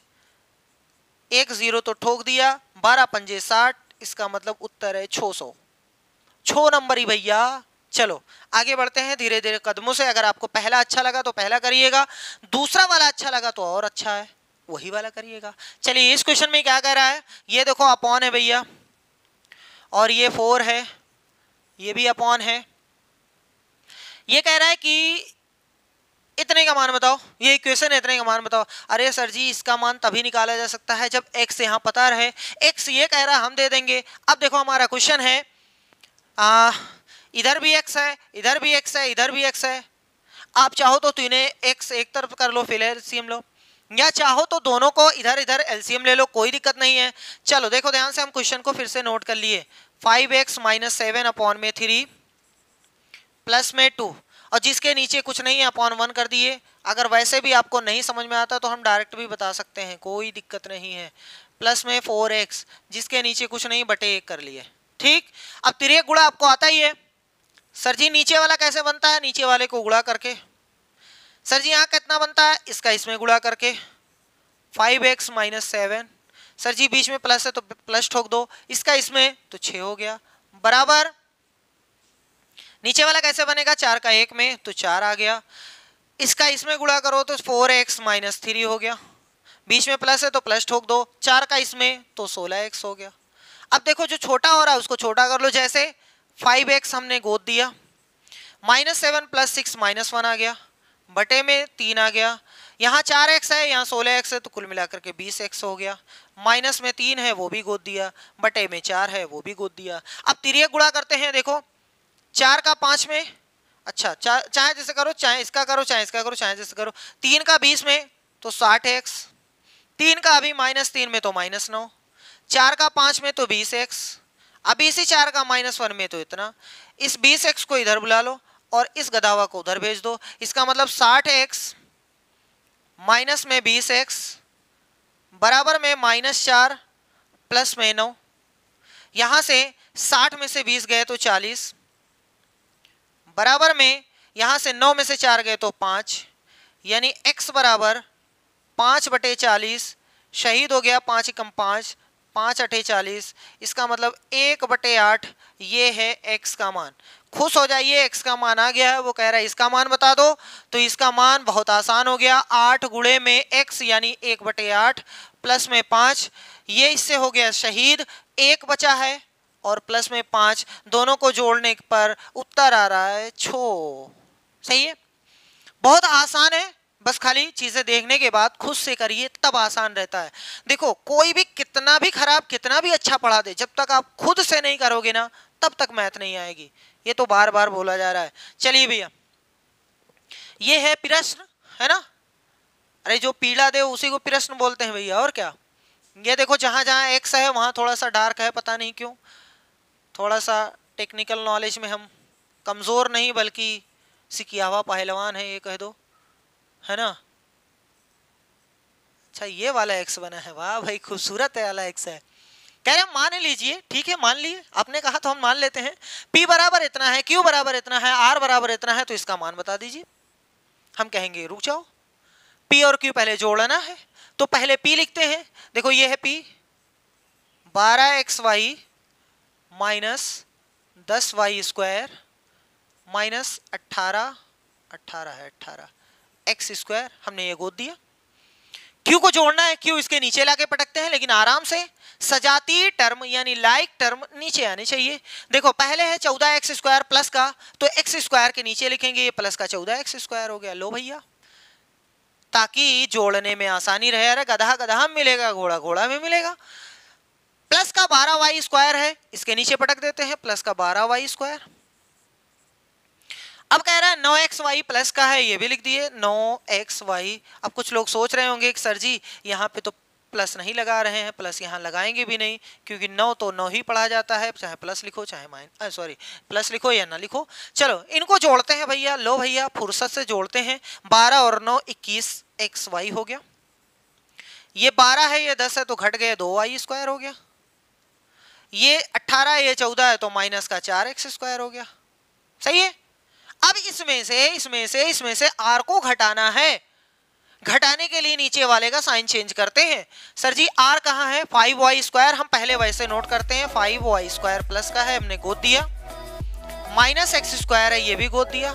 1 0 तो ठोक दिया, 12 पंजे 60, इसका मतलब उत्तर है 600। 6 नंबर ही भैया। चलो आगे बढ़ते हैं धीरे धीरे कदमों से। अगर आपको पहला अच्छा लगा तो पहला करिएगा, दूसरा वाला अच्छा लगा तो और अच्छा है, वही वाला करिएगा। चलिए इस क्वेश्चन में क्या कह रहा है, ये देखो अपॉन है भैया, और ये 4 है, ये भी अपॉन है। ये कह रहा है कि इतने का मान बताओ, ये इक्वेशन है, इतने का मान बताओ। अरे सर जी इसका मान तभी निकाला जा सकता है जब x यहाँ पता रहे। x ये कह रहा है, हम दे देंगे। अब देखो हमारा क्वेश्चन है, इधर भी x है, इधर भी x है, इधर भी x है। आप चाहो तो इन्हें x एक तरफ कर लो, फिर एलसीएम लो, या चाहो तो दोनों को इधर इधर एलसीएम ले लो, कोई दिक्कत नहीं है। चलो देखो ध्यान से, हम क्वेश्चन को फिर से नोट कर लिए। 5x - 7 अपॉन में 3 प्लस में 2, और जिसके नीचे कुछ नहीं है अपॉन 1 कर दिए। अगर वैसे भी आपको नहीं समझ में आता तो हम डायरेक्ट भी बता सकते हैं, कोई दिक्कत नहीं है। प्लस में 4x, जिसके नीचे कुछ नहीं, बटे 1 कर लिए। ठीक, अब तिर्यक गुणा आपको आता ही है। सर जी नीचे वाला कैसे बनता है? नीचे वाले को गुणा करके। सर जी यहाँ कितना बनता है? इसका इसमें गुणा करके। 5x - 7, सर जी बीच में प्लस है तो प्लस ठोक दो, इसका इसमें तो 6 हो गया, बराबर। नीचे वाला कैसे बनेगा? 4 का 1 में तो 4 आ गया, इसका इसमें गुणा करो तो 4x - 3 हो गया, बीच में प्लस है तो प्लस ठोक दो, 4 का इसमें तो 16x हो गया। अब देखो जो छोटा हो रहा है उसको छोटा कर लो, जैसे 5x हमने गोद दिया, -7 + 6 -1 आ गया, बटे में 3 आ गया। यहाँ 4x है, यहाँ 16x है, तो कुल मिलाकर के 20x हो गया। माइनस में 3 है, वो भी गोद दिया, बटे में 4 है, वो भी गोद दिया। अब तिर्यक गुणा करते हैं। देखो 4 का 5 में, अच्छा चाहे जैसे करो, चाहे इसका करो, चाहे इसका करो, चाहे जैसे करो। 3 का 20 में तो 60x, 3 का अभी -3 में तो -9, 4 का 5 में तो 20x, अब इसी 4 का -1 में तो इतना। इस 20x को इधर बुला लो और इस गदावा को उधर भेज दो। इसका मतलब 60x माइनस में 20x बराबर में -4 प्लस में 9। यहां से 60 में से 20 गए तो 40, बराबर में यहां से 9 में से 4 गए तो 5, यानी x बराबर 5/40 शहीद हो गया। 5 एकम 5, 5 अठे 40, इसका मतलब 1/8 ये है x का मान। खुश हो जाइए, x का मान आ गया है। वो कह रहा है इसका मान बता दो, तो इसका मान बहुत आसान हो गया, 8 गुणे में x यानी 1/8 प्लस में 5, ये इससे हो गया शहीद। 1 बचा है और प्लस में 5, दोनों को जोड़ने पर उत्तर आ रहा है 6। सही है, बहुत आसान है, बस खाली चीजें देखने के बाद खुद से करिए तब आसान रहता है। देखो कोई भी कितना भी खराब कितना भी अच्छा पढ़ा दे, जब तक आप खुद से नहीं करोगे ना तब तक मैथ नहीं आएगी। ये तो बार बार बोला जा रहा है। चलिए भैया, ये है प्रश्न, है ना? अरे जो पीला दे उसी को प्रश्न बोलते हैं भैया, और क्या। ये देखो जहां जहां एक्स है वहां थोड़ा सा डार्क है, पता नहीं क्यों। थोड़ा सा टेक्निकल नॉलेज में हम कमजोर नहीं बल्कि सिकियावा पहलवान है, ये कह दो, है ना। अच्छा ये वाला एक्स बना है, वाह भाई खूबसूरत है वाला एक्स है। कह रहे मान लीजिए, ठीक है मान लिए, आपने कहा तो हम मान लेते हैं। P बराबर इतना है, Q बराबर इतना है, R बराबर इतना है, तो इसका मान बता दीजिए। हम कहेंगे रुक जाओ, P और Q पहले जोड़ना है, तो पहले P लिखते हैं। देखो ये है P, 12xy minus 10y² minus 18 है 18 x², हमने ये गोद दिया। Q को जोड़ना है, Q इसके नीचे लाके पटकते हैं, लेकिन आराम से। सजातीय टर्म यानी लाइक टर्म नीचे आने चाहिए। देखो पहले है 14x² प्लस का, तो x² के नीचे लिखेंगे, ये प्लस का 14x² हो गया। लो भैया, ताकि जोड़ने में आसानी रहे। अरे गधा गधा में मिलेगा, घोड़ा घोड़ा में मिलेगा। प्लस का 12y² है, इसके नीचे पटक देते हैं, प्लस का 12y²। अब कह रहा है 9xy प्लस का है, ये भी लिख दिए 9xy। अब कुछ लोग सोच रहे होंगे कि सर जी यहाँ पे तो प्लस नहीं लगा रहे हैं, प्लस यहाँ लगाएंगे भी नहीं, क्योंकि 9 तो 9 ही पढ़ा जाता है, चाहे प्लस लिखो चाहे माइनस, सॉरी प्लस लिखो या ना लिखो। चलो इनको जोड़ते हैं भैया, लो भैया फुर्सत से जोड़ते हैं। 12 और 9 21 XY हो गया, ये 12 है ये 10 है तो घट गए 2y² हो गया, ये 18 ये 14 है तो माइनस का 4x² हो गया। सही है। अब इसमें से r को घटाना है, घटाने के लिए नीचे वाले का साइन चेंज करते हैं। सर जी r कहाँ है, 5y², हम पहले वैसे नोट करते हैं, 5y² प्लस का है हमने गोद दिया, माइनस x² है ये भी गोद दिया,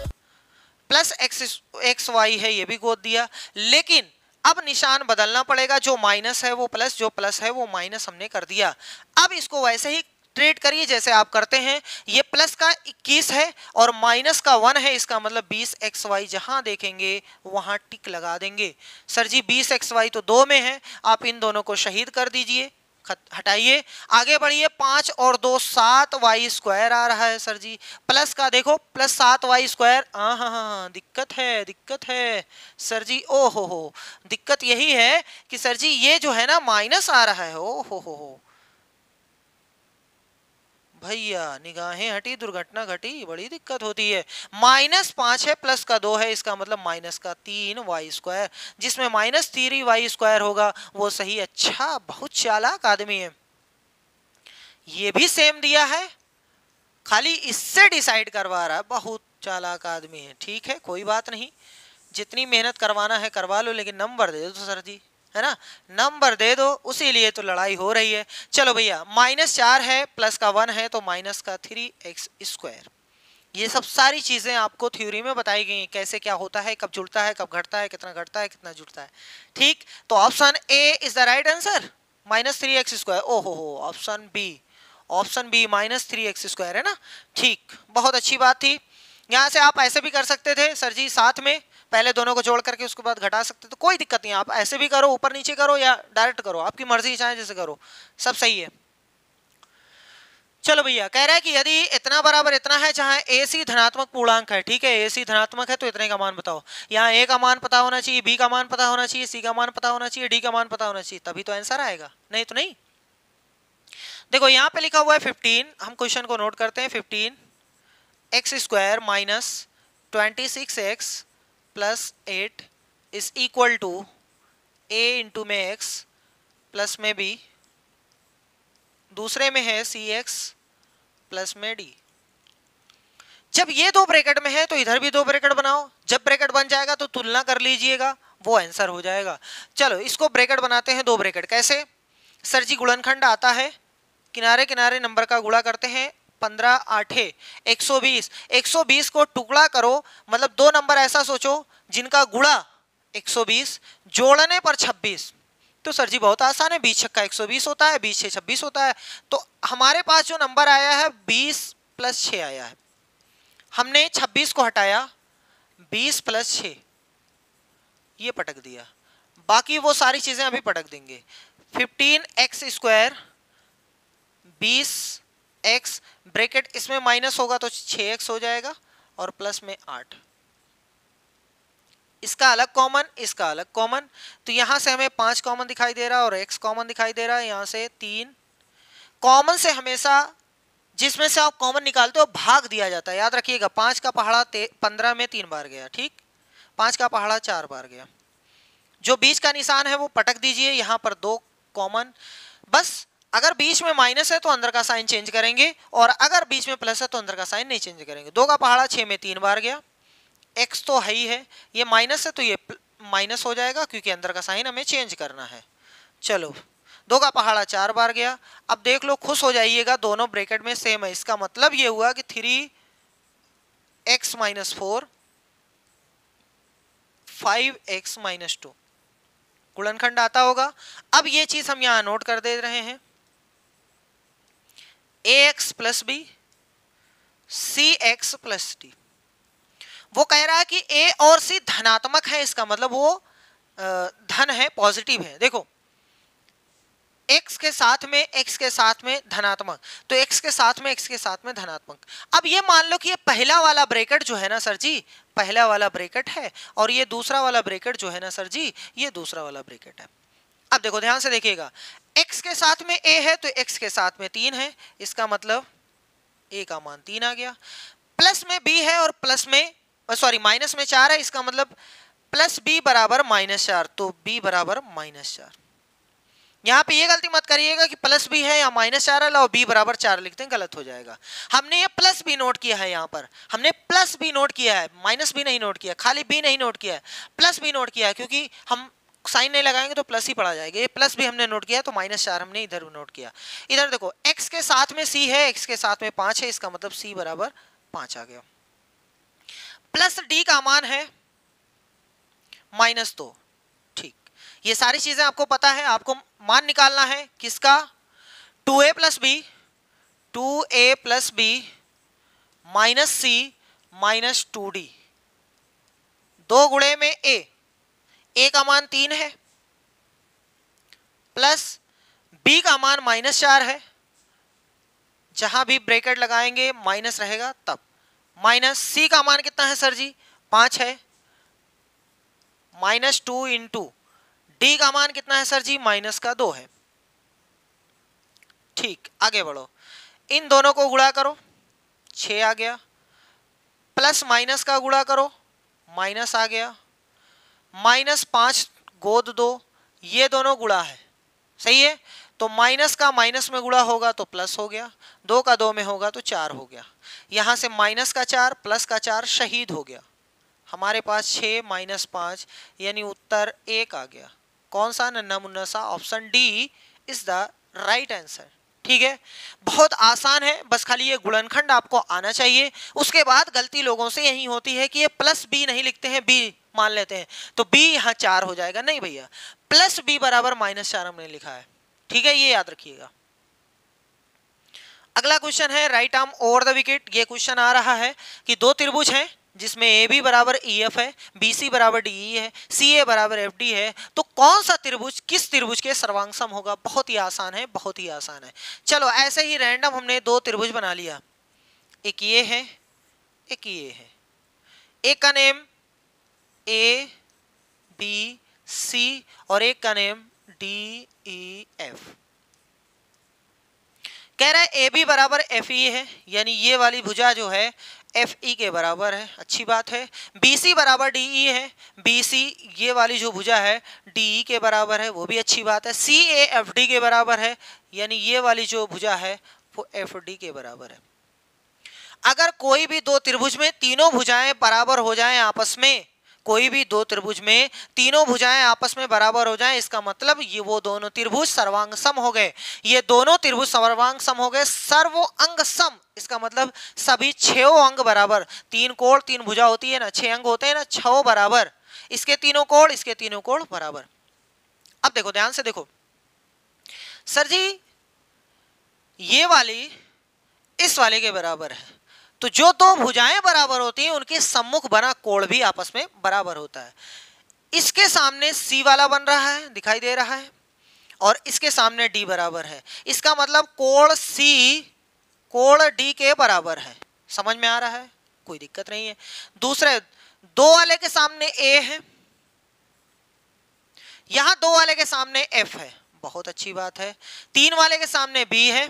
प्लस xy है ये भी गोद दिया। लेकिन अब निशान बदलना पड़ेगा, जो माइनस है वो प्लस, जो प्लस है वो माइनस हमने कर दिया। अब इसको वैसे ही ट्रीट करिए जैसे आप करते हैं, ये प्लस का 21 है और माइनस का 1 है, इसका मतलब 20xy, जहां देखेंगे वहां टिक लगा देंगे। सर जी 20xy तो 2 में है, आप इन दोनों को शहीद कर दीजिए, हटाइए, आगे बढ़िए। 5 और 2 7y² आ रहा है सर जी, प्लस का देखो प्लस 7y², हाँ दिक्कत है सर जी, ओ हो दिक्कत यही है कि सर जी ये जो है ना माइनस आ रहा है, ओ हो भैया निगाहें हटी दुर्घटना घटी, बड़ी दिक्कत होती है। -5 है प्लस का 2 है, इसका मतलब माइनस का 3y², जिसमें -3y² होगा वो सही। अच्छा बहुत चालाक आदमी है, ये भी सेम दिया है, खाली इससे डिसाइड करवा रहा है, बहुत चालाक आदमी है। ठीक है कोई बात नहीं, जितनी मेहनत करवाना है करवा लो, लेकिन नंबर दे दो सर जी, है ना, नंबर दे दो, उसी लिए तो लड़ाई हो रही है। चलो भैया -4 है प्लस का 1 है तो माइनस का 3x²। ये सब सारी चीजें आपको थ्योरी में बताई गई, कैसे क्या होता है, कब जुड़ता है, कब घटता है, कितना घटता है, कितना जुड़ता है। ठीक, तो option A is the right answer, -3x²। ओहो हो, ऑप्शन बी -3x² है ना। ठीक, बहुत अच्छी बात थी। यहाँ से आप ऐसे भी कर सकते थे सर जी, साथ में पहले दोनों को जोड़ करके उसके बाद घटा सकते, तो कोई दिक्कत नहीं, आप ऐसे भी करो, ऊपर नीचे करो या डायरेक्ट करो, आपकी मर्जी, चाहे जैसे करो, सब सही है। चलो भैया कह रहा है कि यदि इतना बराबर इतना है जहां AC धनात्मक पूर्णांक है, ठीक है, AC धनात्मक है तो इतने का मान बताओ। यहाँ A का मान पता होना चाहिए, B का मान पता होना चाहिए, C का मान पता होना चाहिए, D का मान पता होना चाहिए, तभी तो आंसर आएगा, नहीं तो नहीं। देखो यहाँ पे लिखा हुआ है 15, हम क्वेश्चन को नोट करते हैं। 15x² माइनस 26x प्लस 8 is equal to a into में x प्लस में b, दूसरे में है cx प्लस में d। जब ये दो ब्रैकेट में है तो इधर भी दो ब्रैकेट बनाओ, जब ब्रैकेट बन जाएगा तो तुलना कर लीजिएगा, वो आंसर हो जाएगा। चलो इसको ब्रैकेट बनाते हैं, दो ब्रैकेट कैसे, सर जी गुणनखंड आता है, किनारे किनारे नंबर का गुणा करते हैं, 15 8 120, 120 को टुकड़ा करो, मतलब दो नंबर ऐसा सोचो जिनका गुणा 120 जोड़ने पर 26, तो सर जी बहुत आसान है, 20 छक्का 120 होता है, 20 6 26 होता है। तो हमारे पास जो नंबर आया है 20 + 6 आया है, हमने 26 को हटाया, 20 + 6 ये पटक दिया, बाकी वो सारी चीजें अभी पटक देंगे। 15x² 20x ब्रैकेट इसमें माइनस होगा तो 6x हो जाएगा और प्लस में 8, इसका अलग कॉमन, इसका अलग कॉमन, तो यहां से हमें 5 कॉमन दिखाई दे रहा है और x कॉमन दिखाई दे रहा है, यहां से 3 कॉमन से हमेशा जिसमें से आप कॉमन निकालते हो भाग दिया जाता है, याद रखिएगा। 5 का पहाड़ा 15 में 3 बार गया, ठीक, 5 का पहाड़ा 4 बार गया, जो बीच का निशान है वो पटक दीजिए, यहां पर 2 कॉमन, बस अगर बीच में माइनस है तो अंदर का साइन चेंज करेंगे और अगर बीच में प्लस है तो अंदर का साइन नहीं चेंज करेंगे। 2 का पहाड़ा 6 में 3 बार गया, x तो है ही है, ये माइनस है तो ये माइनस हो जाएगा क्योंकि अंदर का साइन हमें चेंज करना है। चलो 2 का पहाड़ा 4 बार गया, अब देख लो खुश हो जाइएगा, दोनों ब्रैकेट में सेम है, इसका मतलब ये हुआ कि 3x - 4 5x - 2 गुणनखंड आता होगा। अब ये चीज हम यहां नोट कर दे रहे हैं, ax + b cx + d। वो कह रहा है कि a और c धनात्मक है, इसका मतलब वो धन है, पॉजिटिव है। देखो x के साथ में धनात्मक, तो x के साथ में धनात्मक। अब ये मान लो कि ये पहला वाला ब्रैकेट जो है ना सर जी, पहला वाला ब्रैकेट है और ये दूसरा वाला ब्रैकेट जो है ना सर जी, ये दूसरा वाला ब्रैकेट है। अब देखो ध्यान से देखिएगा, x के साथ में a है तो x के साथ में 3 है, इसका मतलब a का मान 3 आ गया। प्लस में b है और प्लस में सॉरी माइनस में 4 है, इसका मतलब प्लस b बराबर -4, तो b बराबर -4। यहाँ पे ये गलती मत करिएगा कि प्लस b है या -4 है और b बराबर 4 लिखते हैं, गलत हो जाएगा। हमने ये प्लस b नोट किया है, यहाँ पर हमने प्लस b नोट किया है, माइनस b नहीं नोट किया, खाली b नहीं नोट किया है, प्लस b नोट किया है, क्योंकि हम साइन नहीं लगाएंगे तो प्लस ही पड़ा जाएगा। ये प्लस भी हमने नोट किया तो -4 हमने इधर नोट किया। इधर देखो x के साथ में c है, x के साथ में 5 है, इसका मतलब c बराबर 5 आ गया। प्लस d का मान है -2। ठीक, ये सारी चीजें आपको पता है, आपको मान निकालना है किसका, 2a plus B, 2a plus B minus C minus 2d, 2 गुणे में a का मान 3 है, प्लस b का मान -4 है, जहां भी ब्रैकेट लगाएंगे माइनस रहेगा तब, माइनस c का मान कितना है सर जी, 5 है, -2 इंटू d का मान कितना है सर जी, -2 है। ठीक, आगे बढ़ो, इन दोनों को गुणा करो, 6 आ गया, प्लस माइनस का गुणा करो, माइनस आ गया, -5 गोद 2, ये दोनों गुणा है, सही है, तो माइनस का माइनस में गुणा होगा तो प्लस हो गया, 2 का 2 में होगा तो 4 हो गया, यहां से माइनस का 4 प्लस का 4 शहीद हो गया, हमारे पास 6 - 5 यानी उत्तर 1 आ गया। कौन सा, नन्हा मुन्ना सा, option D is the right answer. ठीक है, बहुत आसान है, बस खाली ये गुणनखंड आपको आना चाहिए। उसके बाद गलती लोगों से यही होती है कि ये प्लस बी नहीं लिखते हैं, बी मान लेते हैं, तो बी यहाँ 4 हो जाएगा, नहीं भैया, प्लस बी बराबर -4 हमने लिखा है। ठीक है, ये याद रखिएगा। अगला क्वेश्चन है right arm over the wicket. ये क्वेश्चन आ रहा है कि दो त्रिभुज हैं जिसमें ए बी बराबर ई एफ है, बी सी बराबर डी ई है, सी ए बराबर एफ डी है, तो कौन सा त्रिभुज किस त्रिभुज के सर्वांग सम होगा। बहुत ही आसान है, बहुत ही आसान है। चलो ऐसे ही रैंडम हमने दो त्रिभुज बना लिया, एक ये है एक ये है, एक का नेम ए बी सी और एक का नेम डी ई एफ। कह रहा है ए बी बराबर एफ ई है, यानी ये वाली भुजा जो है एफ ई के बराबर है, अच्छी बात है। बी सी बराबर डी ई है, बी सी ये वाली जो भुजा है डी ई के बराबर है, वो भी अच्छी बात है। सी ए एफ डी के बराबर है, यानी ये वाली जो भुजा है वो एफ डी के बराबर है। अगर कोई भी दो त्रिभुज में तीनों भुजाएं बराबर हो जाएं आपस में, कोई भी दो त्रिभुज में तीनों भुजाएं आपस में बराबर हो जाएं, इसका मतलब ये वो दोनों त्रिभुज सर्वांग सम हो गए। ये दोनों त्रिभुज सर्वांग सम हो गए, सर्वो अंग सम, इसका मतलब सभी 6 अंग बराबर। 3 कोण 3 भुजा होती है ना, 6 अंग होते हैं ना, 6 बराबर, इसके तीनों कोण इसके तीनों कोण बराबर। अब देखो ध्यान से देखो सर जी, ये वाली इस वाले के बराबर है, तो जो दो भुजाएं बराबर होती हैं उनके सम्मुख बना कोण भी आपस में बराबर होता है। इसके सामने सी वाला बन रहा है, दिखाई दे रहा है, और इसके सामने डी बराबर है, इसका मतलब कोण सी कोण डी के बराबर है। समझ में आ रहा है, कोई दिक्कत नहीं है। दूसरे दो वाले के सामने ए है, यहां दो वाले के सामने एफ है, बहुत अच्छी बात है। 3 वाले के सामने बी है,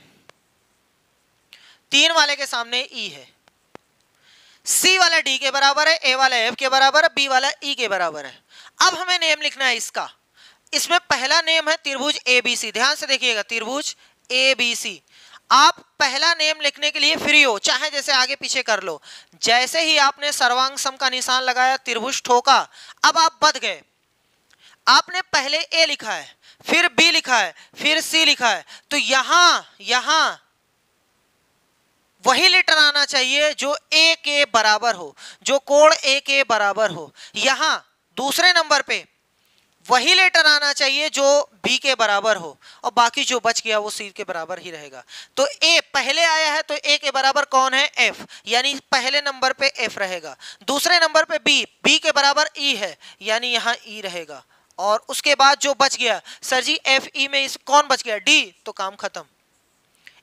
3 वाले के सामने ई है। सी वाला डी के बराबर है, ए वाला एफ के बराबर है, बी वाला ई के बराबर है। अब हमें नेम लिखना है इसका। इसमें पहला नेम है त्रिभुज ए बी सी, ध्यान से देखिएगा, त्रिभुज ए बी सी। आप पहला नेम लिखने के लिए फ्री हो, चाहे जैसे आगे पीछे कर लो। जैसे ही आपने सर्वांग सम का निशान लगाया, त्रिभुज ठोका, अब आप बध गए। आपने पहले ए लिखा है, फिर बी लिखा है, फिर सी लिखा है, तो यहां वही लेटर आना चाहिए जो ए के बराबर हो, जो कोण ए के बराबर हो। यहां दूसरे नंबर पे वही लेटर आना चाहिए जो बी के बराबर हो, और बाकी जो बच गया वो सी के बराबर ही रहेगा। तो ए पहले आया है तो ए के बराबर कौन है, एफ, यानी पहले नंबर पे एफ रहेगा। दूसरे नंबर पे बी, बी के बराबर ई है, यानी यहां ई रहेगा। और उसके बाद जो बच गया, सर जी एफ ई में इस कौन बच गया, डी, तो काम खत्म।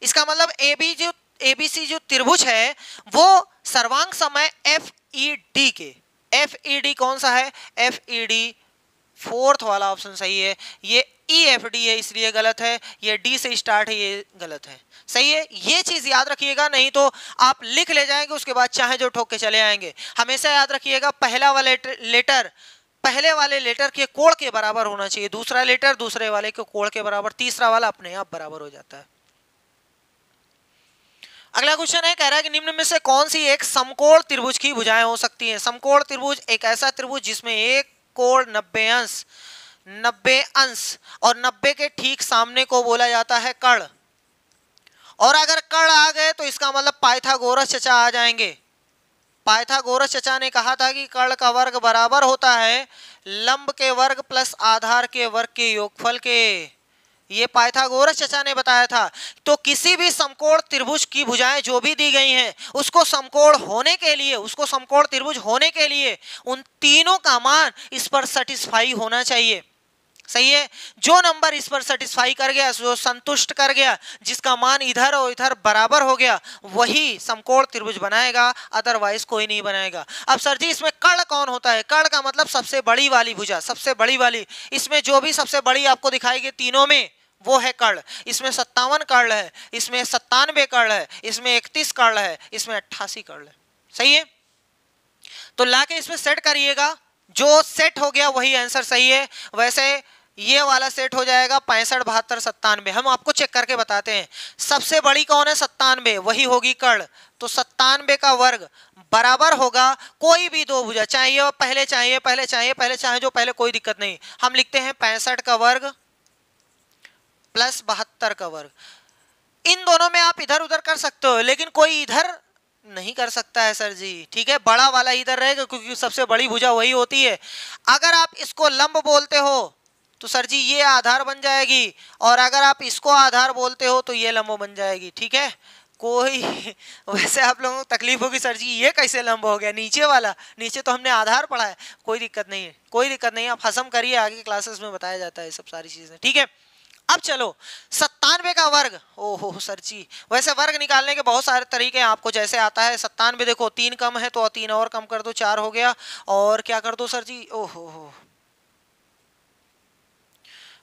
इसका मतलब ए बी जो एबीसी जो त्रिभुज है वो सर्वांग सम है एफ ई डी के। एफ ई डी कौन सा है, एफ ई डी फोर्थ वाला ऑप्शन सही है, ये ई एफ डी है इसलिए गलत है, ये डी से स्टार्ट है ये गलत है। सही है, ये चीज याद रखिएगा, नहीं तो आप लिख ले जाएंगे उसके बाद चाहे जो ठोक के चले आएंगे। हमेशा याद रखिएगा पहला वाला लेटर पहले वाले लेटर के कोण के बराबर होना चाहिए, दूसरा लेटर दूसरे वाले के कोण के बराबर, तीसरा वाला अपने आप बराबर हो जाता है। अगला क्वेश्चन है, कह रहा है कि निम्न में से कौन सी एक समकोण त्रिभुज की भुजाएं हो सकती हैं। समकोण त्रिभुज एक ऐसा त्रिभुज जिसमें एक कोण 90 अंश और 90 के ठीक सामने को बोला जाता है कर्ण, और अगर कर्ण आ गए तो इसका मतलब पाइथागोरस चचा आ जाएंगे। पाइथागोरस चचा ने कहा था कि कर्ण का वर्ग बराबर होता है लंब के वर्ग प्लस आधार के वर्ग के योगफल के, ये पाइथागोरस चचा ने बताया था। तो किसी भी समकोण त्रिभुज की भुजाएं जो भी दी गई हैं उसको समकोण होने के लिए, उसको समकोण त्रिभुज होने के लिए उन तीनों का मान इस पर सेटिस्फाई होना चाहिए। सही है, जो नंबर इस पर सेटिस्फाई कर गया, जो संतुष्ट कर गया, जिसका मान इधर और इधर बराबर हो गया, वही समकोण त्रिभुज बनाएगा, अदरवाइज कोई नहीं बनाएगा। अब सर जी इसमें कर्ण कौन होता है? कर्ण का मतलब सबसे बड़ी वाली भुजा, सबसे बड़ी वाली, इसमें जो भी सबसे बड़ी आपको दिखाएगी तीनों में वो है कर्ण। इसमें 57 कर्ण है, इसमें 97 कर्ण है, इसमें 31 कर्ण है, इसमें 88 कर्ण है। सही है, तो लाके इसमें सेट करिएगा, जो सेट हो गया वही आंसर सही है। वैसे ये वाला सेट हो जाएगा 65, 72, 97, हम आपको चेक करके बताते हैं। सबसे बड़ी कौन है? 97, वही होगी कर्ण। तो 97 का वर्ग बराबर होगा कोई भी दो भुजा, चाहिए पहले चाहिए पहले चाहिए पहले चाहे जो पहले, कोई दिक्कत नहीं। हम लिखते हैं 65 का वर्ग प्लस 72 का वर्ग। इन दोनों में आप इधर उधर कर सकते हो, लेकिन कोई इधर नहीं कर सकता है सर जी। ठीक है, बड़ा वाला इधर रहेगा क्योंकि सबसे बड़ी भुजा वही होती है। अगर आप इसको लंब बोलते हो तो सर जी ये आधार बन जाएगी, और अगर आप इसको आधार बोलते हो तो ये लंब बन जाएगी। ठीक है, कोई वैसे आप लोगों को तकलीफ होगी सर जी ये कैसे लंब हो गया, नीचे वाला, नीचे तो हमने आधार पढ़ा है। कोई दिक्कत नहीं है, कोई दिक्कत नहीं है, आप हसम करिए, आगे क्लासेस में बताया जाता है सब सारी चीजें। ठीक है, अब चलो 97 का वर्ग। ओहो सर जी, वैसे वर्ग निकालने के बहुत सारे तरीके हैं, आपको जैसे आता है। 97 देखो 3 कम है तो 3 और कम कर दो, 4 हो गया, और क्या कर दो सर जी, ओहो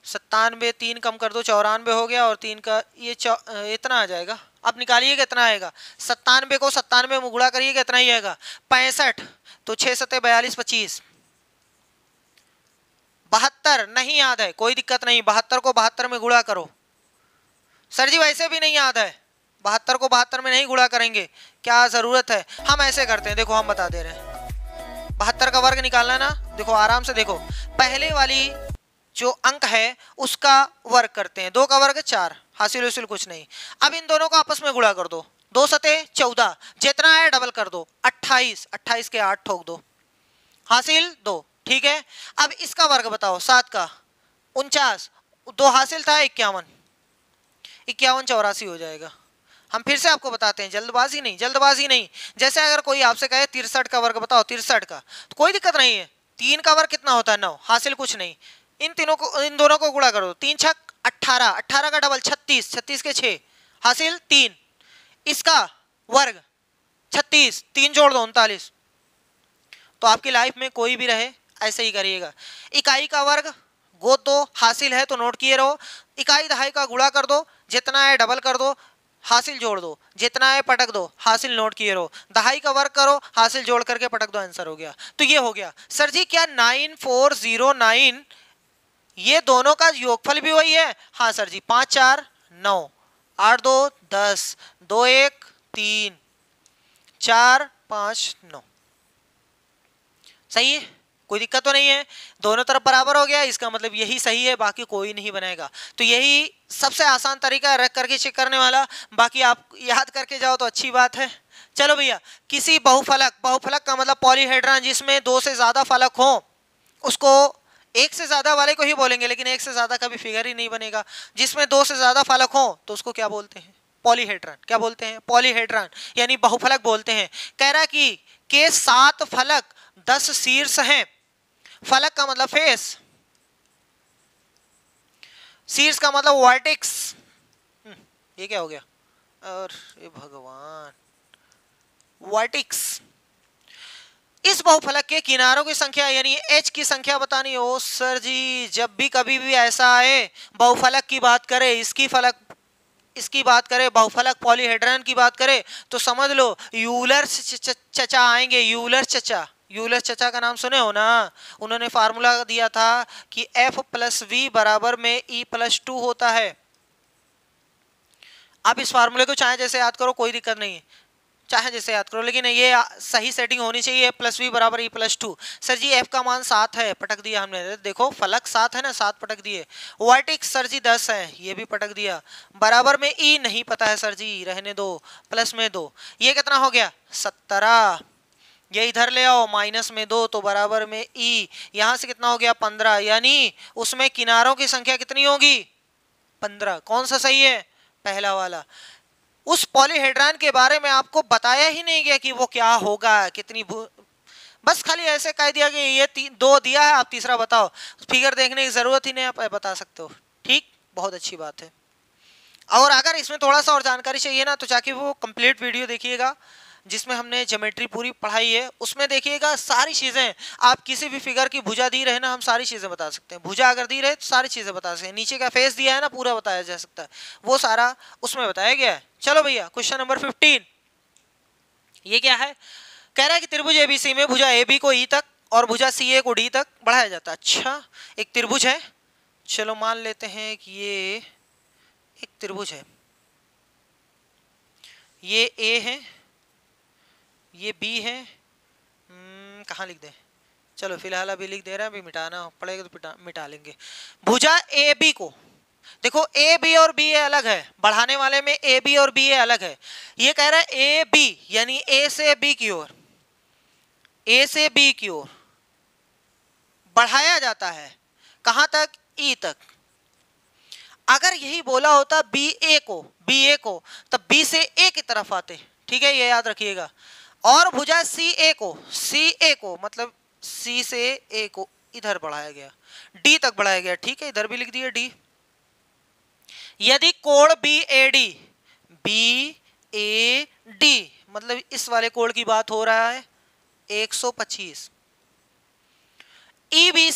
97 3 कम कर दो, 94 हो गया, और 3 का ये इतना आ जाएगा। अब निकालिए कितना आएगा, 97 को 97 में गुणा करिए कितना ही आएगा, 65, तो 6 7 42 25, 72 नहीं याद है, कोई दिक्कत नहीं, 72 को 72 में गुणा करो। सर जी वैसे भी नहीं याद है, 72 को 72 में नहीं गुणा करेंगे, क्या जरूरत है, हम ऐसे करते हैं, देखो हम बता दे रहे हैं। 72 का वर्ग निकालना ना, देखो आराम से देखो, पहले वाली जो अंक है उसका वर्ग करते हैं, 2 का वर्ग 4, हासिल हासिल कुछ नहीं। अब इन दोनों को आपस में गुणा कर दो, 2 सते 14, जितना है डबल कर दो, 28, 28 के 8 ठोक दो, हासिल 2। ठीक है, अब इसका वर्ग बताओ, 7 का 49, 2 हासिल था 51, 51 84 हो जाएगा। हम फिर से आपको बताते हैं, जल्दबाजी नहीं, जल्दबाजी नहीं। जैसे अगर कोई आपसे कहे 63 का वर्ग बताओ, 63 का, तो कोई दिक्कत नहीं है, 3 का वर्ग कितना होता है 9, हासिल कुछ नहीं, इन तीनों को, इन दोनों को गुणा करो, 3 छक 18, 18 का डबल 36, 36 के 6, हासिल 3, इसका वर्ग 36, 3 जोड़ दो 39। तो आपकी लाइफ में कोई भी रहे ऐसे ही करिएगा। इकाई का वर्ग गोद दो, हासिल है तो नोट किए रहो, इकाई दहाई का गुणा कर दो, जितना है डबल कर दो, हासिल जोड़ दो, जितना है पटक दो, हासिल नोट किए रहो, दहाई का वर्ग करो, हासिल जोड़ करके पटक दो, आंसर हो गया। तो ये हो गया। सर जी क्या 9409 ये दोनों का योगफल भी वही है? हाँ सर जी, 5 4 9, 8 2 10, 2 1 3, 4 5 9, सही है, कोई दिक्कत तो नहीं है, दोनों तरफ बराबर हो गया, इसका मतलब यही सही है, बाकी कोई नहीं बनेगा। तो यही सबसे आसान तरीका है रख करके चेक करने वाला, बाकी आप याद करके जाओ तो अच्छी बात है। चलो भैया, किसी बहुफलक, बहुफलक का मतलब पॉलीहेड्रॉन जिसमें 2 से ज्यादा फलक हो, उसको एक से ज्यादा वाले को ही बोलेंगे, लेकिन एक से ज्यादा का भी फिगर ही नहीं बनेगा। जिसमें 2 से ज्यादा फलक हो तो उसको क्या बोलते हैं? पॉलीहेड्रॉन। क्या बोलते हैं? पॉलीहेड्रॉन, यानी बहुफलक बोलते हैं। कह रहा कि के 7 फलक 10 शीर्ष हैं। फलक का मतलब फेस, शीर्ष का मतलब वर्टेक्स। ये क्या हो गया? और ये भगवान, वर्टेक्स इस बहुफलक के किनारों की संख्या यानी एच की संख्या बतानी। ओ सर जी, जब भी कभी भी ऐसा आए बहुफलक की बात करें, इसकी बात करें, बहुफलक पॉलीहेड्रन की बात करें, तो समझ लो यूलर चचा आएंगे। यूलर चचा का नाम सुने हो ना? उन्होंने फार्मूला दिया था कि F+V बराबर में E+2 होता है। आप इस फार्मूले को चाहे जैसे याद करो, कोई दिक्कत नहीं है, चाहे जैसे याद करो, लेकिन ये सही सेटिंग होनी चाहिए। +V बराबर E+2। सर जी F का मान 7 है, पटक दिया हमने। देखो फलक 7 है ना, 7 पटक दिए। वर्टेक्स सर जी 10 है, ये भी पटक दिया। बराबर में E नहीं पता है सर जी, रहने दो, प्लस में 2। ये कितना हो गया? 17। ये इधर ले आओ, माइनस में 2 तो बराबर में E। यहां से कितना हो गया? 15। यानी उसमें किनारों की संख्या कितनी होगी? 15। कौन सा सही है? पहला वाला। उस पॉलीहेड्रन के बारे में आपको बताया ही नहीं गया कि वो क्या होगा, कितनी बस खाली ऐसे कह दिया कि ये 2 दिया है, आप तीसरा बताओ। फिगर देखने की जरूरत ही नहीं, आप बता सकते हो। ठीक, बहुत अच्छी बात है। और अगर इसमें थोड़ा सा और जानकारी चाहिए ना, तो जाके वो कंप्लीट वीडियो देखिएगा जिसमें हमने ज्योमेट्री पूरी पढ़ाई है। उसमें देखिएगा सारी चीजें, आप किसी भी फिगर की भुजा दी रहे ना, हम सारी चीजें बता सकते हैं। भुजा अगर दी रहे तो सारी चीजें बता सकते हैं। नीचे का फेस दिया है ना, पूरा बताया जा सकता है, वो सारा उसमें बताया गया है। चलो भैया, क्वेश्चन नंबर 15। ये क्या है? कह रहा है कि त्रिभुज एबीसी में भुजा ए बी को ई तक और भुजा सी ए को डी तक बढ़ाया जाता है। अच्छा, एक त्रिभुज है, चलो मान लेते हैं कि ये एक त्रिभुज है। ये ए है, ये बी है, कहाँ लिख दे? चलो फिलहाल अभी लिख दे रहा है, अभी मिटाना पड़ेगा तो मिटा लेंगे। भुजा ए बी को, देखो ए बी और बी ए अलग है, बढ़ाने वाले में ए बी और बी ए अलग है। ये कह रहा है ए बी यानी ए से बी की ओर, ए से बी की ओर बढ़ाया जाता है। कहां तक? ई तक। अगर यही बोला होता बी ए को, तब बी से ए की तरफ आते। ठीक है, ये याद रखिएगा। और भुजा सी ए को मतलब सी से ए को इधर बढ़ाया गया, डी तक बढ़ाया गया। ठीक है, इधर भी लिख दिया डी। यदि कोण बी ए डी मतलब इस वाले कोण की बात हो रहा है 125। ई बी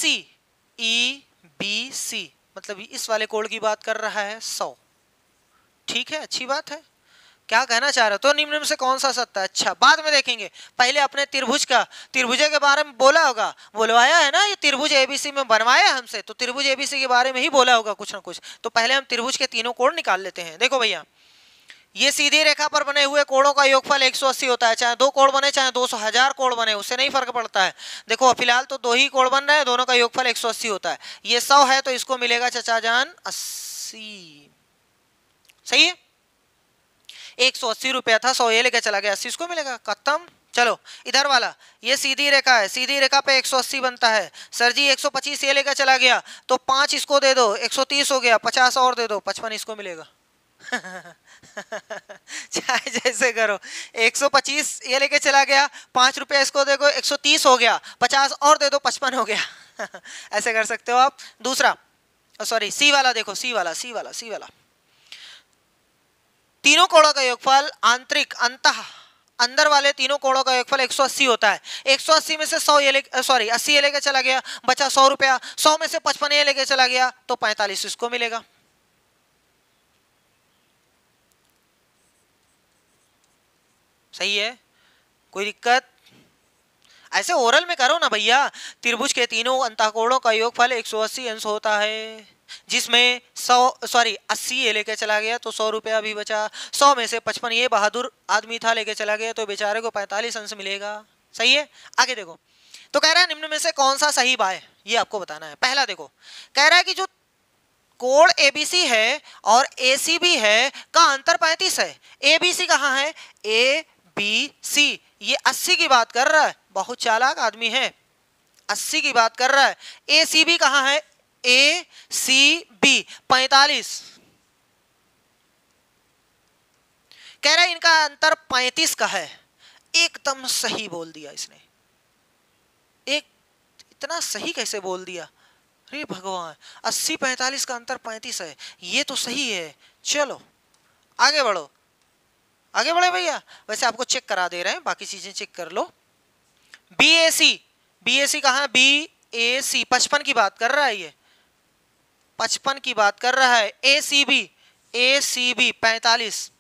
सी मतलब इस वाले कोण की बात कर रहा है 100। ठीक है, अच्छी बात है। क्या कहना चाह रहे हो? तो निम्न में से कौन सा सत्य है? अच्छा, बाद में देखेंगे, पहले अपने त्रिभुज के बारे में बोला होगा, बुलवाया है ना, ये त्रिभुज एबीसी में बनवाया हमसे, तो त्रिभुज एबीसी के बारे में ही बोला होगा कुछ ना कुछ। तो पहले हम त्रिभुज के तीनों कोण निकाल लेते हैं। देखो भैया, ये सीधी रेखा पर बने हुए कोणों का योगफल 180 होता है। चाहे 2 कोण बने, चाहे 200,000 कोण बने, उससे नहीं फर्क पड़ता है। देखो फिलहाल तो 2 ही कोण बन रहे हैं, दोनों का योगफल 180 होता है। ये 100 है तो इसको मिलेगा चचा जान 80। सही है, 180 रुपया था, 100 ये लेके चला गया, 80 इसको मिलेगा, खत्म। चलो इधर वाला, ये सीधी रेखा है, सीधी रेखा पे 180 बनता है। सर जी 125 ये लेकर चला गया, तो 5 इसको दे दो, 130 हो गया, 50 और दे दो, 55 इसको मिलेगा। चाहे जैसे करो, 125 ये लेके चला गया, 5 रुपया इसको देखो, 130 हो गया, 50 और दे दो, 55 हो गया। ऐसे कर सकते हो आप। दूसरा, सॉरी सी वाला देखो, सी वाला तीनों कोणों का योगफल आंतरिक अंदर वाले तीनों कोणों का योगफल 180 होता है। 180 में से 100 ये 80 ये लेके चला गया, बचा 100 रुपया। 100 में से 55 ये लेके चला गया, तो 45 इसको मिलेगा। सही है, कोई दिक्कत? ऐसे ओरल में करो ना भैया। त्रिभुज के तीनों अंतःकोणों का योगफल 180 अंश होता है, जिसमें 80 ये लेके चला गया तो 100 रुपया भी बचा। 100 में से 55 ये बहादुर आदमी था लेके चला गया, तो बेचारे को 45 अंश मिलेगा। सही है, आगे देखो। तो कह रहा है निम्न में से कौन सा सही बाय, ये आपको बताना है। पहला देखो, कह रहा है कि जो कोण एबीसी है और एसीबी है का अंतर 35 है। एबीसी कहाँ है? ए बी सी, ये 80 की बात कर रहा है, बहुत चालाक आदमी है, 80 की बात कर रहा है। ए सी बी कहाँ है? ए सी बी 45। कह रहा है इनका अंतर 35 का है। एकदम सही बोल दिया इसने, एक इतना सही कैसे बोल दिया? अरे भगवान, 80 45 का अंतर 35 है, ये तो सही है। चलो आगे बढ़ो, आगे बढ़े भैया। वैसे आपको चेक करा दे रहे हैं, बाकी चीजें चेक कर लो। BAC कहाँ है? BAC 55 की बात कर रहा है, ये 55 की बात कर रहा है। ACB 45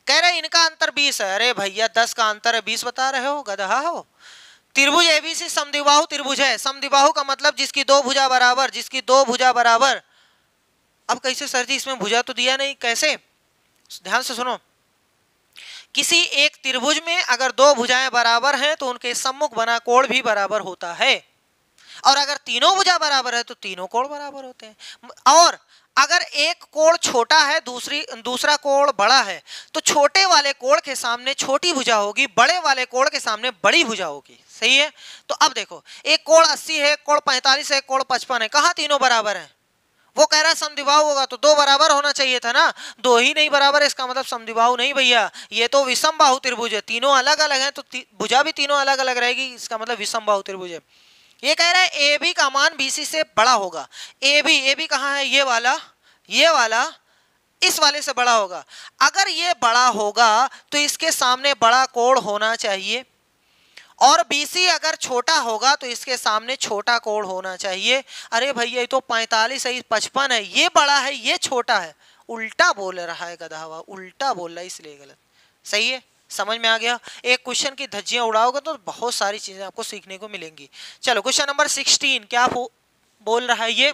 कह रहे इनका अंतर 20 है। अरे भैया 10 का अंतर है, 20 बता रहे हो, गधा हो। त्रिभुज ABC समद्विबाहु त्रिभुज है। समद्विबाहु का मतलब जिसकी दो भुजा बराबर, जिसकी दो भुजा बराबर। अब कैसे सर जी, इसमें भुजा तो दिया नहीं, कैसे? ध्यान से सुनो, किसी एक त्रिभुज में अगर दो भुजाएं बराबर हैं तो उनके सम्मुख बना कोण भी बराबर होता है, और अगर तीनों भुजा बराबर है तो तीनों कोण बराबर होते हैं। और अगर एक कोण छोटा है, दूसरा कोण बड़ा है, तो छोटे वाले कोण के सामने छोटी भुजा होगी, बड़े वाले कोण के सामने बड़ी भुजा होगी। सही है? तो अब देखो, एक कोण 80 है, एक कोण 45 है, एक कोण 55 है, कहाँ तीनों बराबर हैं? वो कह रहा है समद्विबाहु होगा तो दो बराबर होना चाहिए था ना, दो ही नहीं बराबर, इसका मतलब समद्विबाहु नहीं भैया, ये तो विषम बाहु त्रिभुज है। तीनों अलग अलग हैं तो भुजा भी तीनों अलग अलग रहेगी, इसका मतलब विषम बाहु त्रिभुज है। ये कह रहा है AB का मान BC से बड़ा होगा। AB कहाँ है? ये वाला इस वाले से बड़ा होगा। अगर ये बड़ा होगा तो इसके सामने बड़ा कोण होना चाहिए, और BC अगर छोटा होगा तो इसके सामने छोटा कोण होना चाहिए। अरे भैया ये तो 45 है, 55 है, ये बड़ा है, ये छोटा है। उल्टा बोल रहा है गधावा, उल्टा बोल रहा है, इसलिए गलत। सही है? समझ में आ गया? एक क्वेश्चन की धज्जियां उड़ाओगे तो बहुत सारी चीजें आपको सीखने को मिलेंगी। चलो क्वेश्चन नंबर 16 क्या बोल रहा है ये?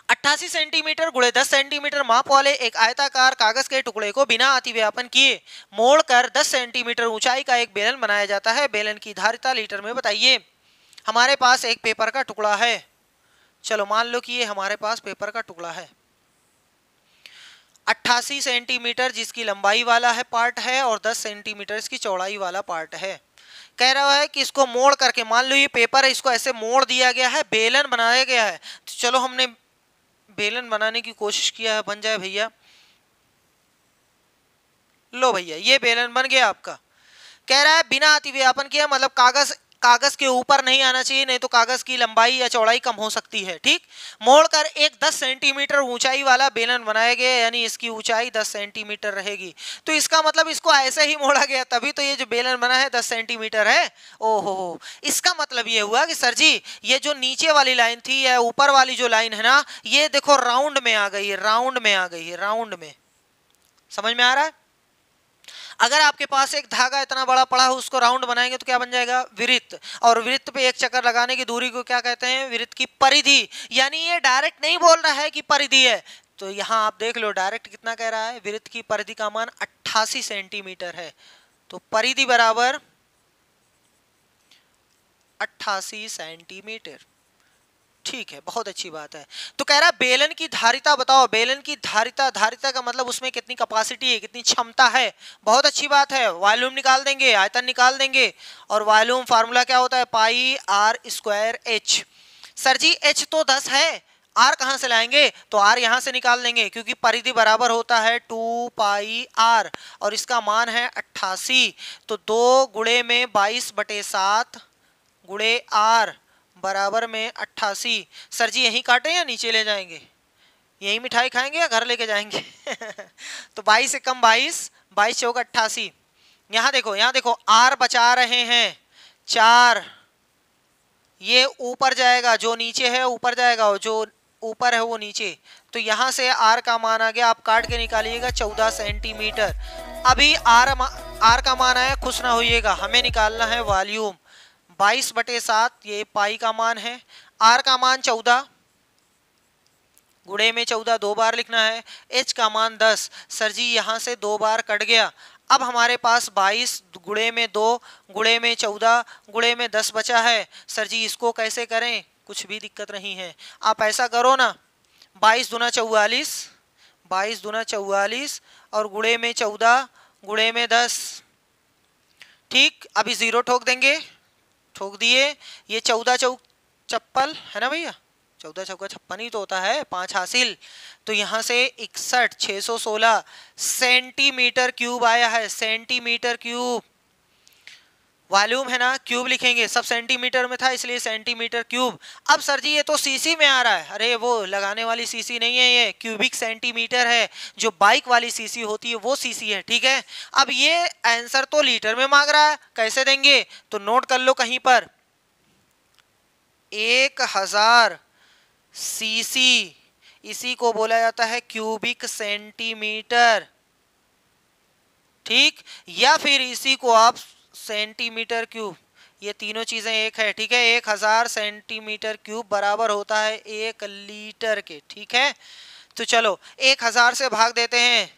88 सेंटीमीटर गुणे 10 सेंटीमीटर माप वाले एक आयताकार कागज के टुकड़े को बिना अतिव्यापन किए मोड़कर 10 सेंटीमीटर ऊंचाई का एक बेलन बनाया जाता है। बेलन की धारिता लीटर में बताइए। हमारे पास एक पेपर का टुकड़ा है, चलो मान लो कि ये हमारे पास पेपर का टुकड़ा है, 88 सेंटीमीटर जिसकी लंबाई वाला है पार्ट है, और 10 सेंटीमीटर इसकी चौड़ाई वाला पार्ट है। कह रहा है कि इसको मोड़ करके, मान लो ये पेपर है, इसको ऐसे मोड़ दिया गया है, बेलन बनाया गया है। तो चलो हमने बेलन बनाने की कोशिश किया है, बन जाए भैया। लो भैया ये बेलन बन गया आपका। कह रहा है बिना अतिव्यापन किया, मतलब कागज के ऊपर नहीं आना चाहिए, नहीं तो कागज की लंबाई या चौड़ाई कम हो सकती है। ठीक, मोड़कर एक 10 सेंटीमीटर ऊंचाई वाला बेलन बनाया गया, यानी इसकी ऊंचाई 10 सेंटीमीटर रहेगी। तो इसका मतलब इसको ऐसे ही मोड़ा गया, तभी तो ये जो बेलन बना है 10 सेंटीमीटर है। ओहो, इसका मतलब ये हुआ कि सर जी ये जो नीचे वाली लाइन थी या ऊपर वाली जो लाइन है ना, ये देखो राउंड में आ गई है, राउंड में आ गई है, राउंड में। समझ में आ रहा है? अगर आपके पास एक धागा इतना बड़ा पड़ा हो, उसको राउंड बनाएंगे तो क्या बन जाएगा? वृत्त। और वृत्त पे एक चक्कर लगाने की दूरी को क्या कहते हैं? वृत्त की परिधि। यानी ये डायरेक्ट नहीं बोल रहा है कि परिधि है, तो यहां आप देख लो डायरेक्ट कितना कह रहा है, वृत्त की परिधि का मान 88 सेंटीमीटर है। तो परिधि बराबर 88 सेंटीमीटर। ठीक है, बहुत अच्छी बात है। तो कह रहा है बेलन की धारिता बताओ। बेलन की धारिता, धारिता का मतलब उसमें कितनी कैपेसिटी है, कितनी क्षमता है। बहुत अच्छी बात है। वॉल्यूम निकाल देंगे, आयतन निकाल देंगे, और वॉल्यूम फार्मूला क्या होता है? Pi R square H. Sir ji H तो 10 है, आर कहां से लाएंगे? तो आर यहां से निकाल देंगे, क्योंकि परिधि बराबर होता है 2 पाई आर, और इसका मान है 88। तो 2 गुणे में 22/7 गुणे आर बराबर में 88। सर जी यहीं काटें या नीचे ले जाएंगे? यहीं मिठाई खाएंगे या घर लेके जाएंगे? तो 22 से कम 22, 22 चौक 88। यहाँ देखो आर बचा रहे हैं 4, ये ऊपर जाएगा, जो नीचे है ऊपर जाएगा, और जो ऊपर है वो नीचे। तो यहाँ से आर का मान आ गया, आप काट के निकालिएगा 14 सेंटीमीटर। अभी आर का मान आया, खुश ना होइएगा, हमें निकालना है वॉल्यूम। 22/7 ये पाई का मान है, आर का मान 14, गुणे में 14 2 बार लिखना है, एच का मान 10। सर जी यहाँ से 2 बार कट गया। अब हमारे पास 22 गुणे में 2 गुणे में 14 गुणे में 10 बचा है। सर जी इसको कैसे करें? कुछ भी दिक्कत नहीं है, आप ऐसा करो ना, 22 दूना 44, 22 दूना 44, और गुणे में 14 गुणे में 10। ठीक, अभी 0 ठोक देंगे, ठोक दिए। ये 14 चौक 56 है ना भैया, 14 चौका 56 ही तो होता है, 5 हासिल। तो यहाँ से 61 616 सेंटीमीटर क्यूब आया है, सेंटीमीटर क्यूब। वॉल्यूम है ना, क्यूब लिखेंगे, सब सेंटीमीटर में था इसलिए सेंटीमीटर क्यूब। अब सर जी ये तो सीसी में आ रहा है, अरे वो लगाने वाली सीसी नहीं है, ये क्यूबिक सेंटीमीटर है, जो बाइक वाली सीसी होती है वो सीसी है, ठीक है। अब ये आंसर तो लीटर में मांग रहा है, कैसे देंगे, तो नोट कर लो कहीं पर, 1000 सीसी, इसी को बोला जाता है क्यूबिक सेंटीमीटर, ठीक, या फिर इसी को आप सेंटीमीटर क्यूब, ये तीनों चीजें एक है, ठीक है। 1000 सेंटीमीटर क्यूब बराबर होता है 1 लीटर के, ठीक है। तो चलो 1000 से भाग देते हैं,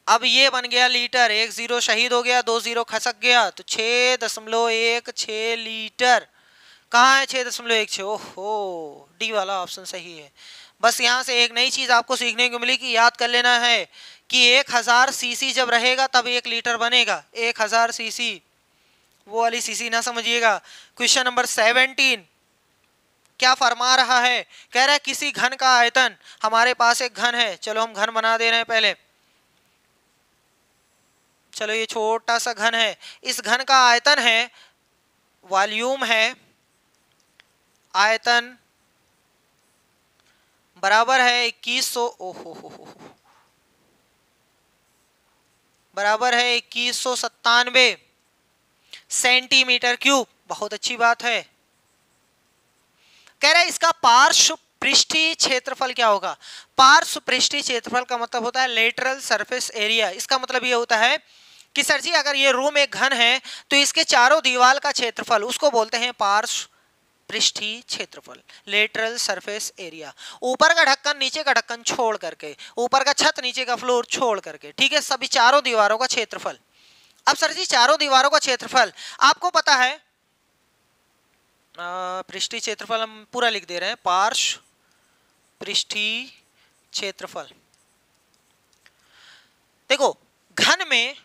अब ये बन गया लीटर, 1 0 शहीद हो गया, 2 0 खसक गया, तो 6.16 लीटर, कहाँ है 6.16, ओहो डी वाला ऑप्शन सही है। बस यहाँ से एक नई चीज आपको सीखने को मिली कि याद कर लेना है कि 1000 सीसी जब रहेगा तब 1 लीटर बनेगा, 1000 सीसी, वो वाली सीसी ना समझिएगा। क्वेश्चन नंबर 17 क्या फरमा रहा है, कह रहा है किसी घन का आयतन, हमारे पास एक घन है, चलो हम घन बना दे रहे हैं पहले, चलो ये छोटा सा घन है, इस घन का आयतन है, वॉल्यूम है, आयतन बराबर है 2100, ओहो बराबर है 2197 सेंटीमीटर क्यूब, बहुत अच्छी बात है। कह रहा है इसका पार्श्व पृष्ठीय क्षेत्रफल क्या होगा, पार्श्व पृष्ठीय क्षेत्रफल का मतलब होता है लेटरल सरफेस एरिया, इसका मतलब ये होता है कि सर जी अगर ये रूम एक घन है तो इसके चारों दीवार का क्षेत्रफल उसको बोलते हैं पार्श्व पृष्ठीय क्षेत्रफल, लेटरल सरफेस एरिया, ऊपर का ढक्कन नीचे का ढक्कन छोड़ करके, ऊपर का छत नीचे का फ्लोर छोड़ करके, ठीक है, सभी चारों दीवारों का क्षेत्रफल। अब सर जी चारों दीवारों का क्षेत्रफल आपको पता है, पृष्ठीय क्षेत्रफल हम पूरा लिख दे रहे हैं, पार्श्व पृष्ठीय क्षेत्रफल। देखो घन में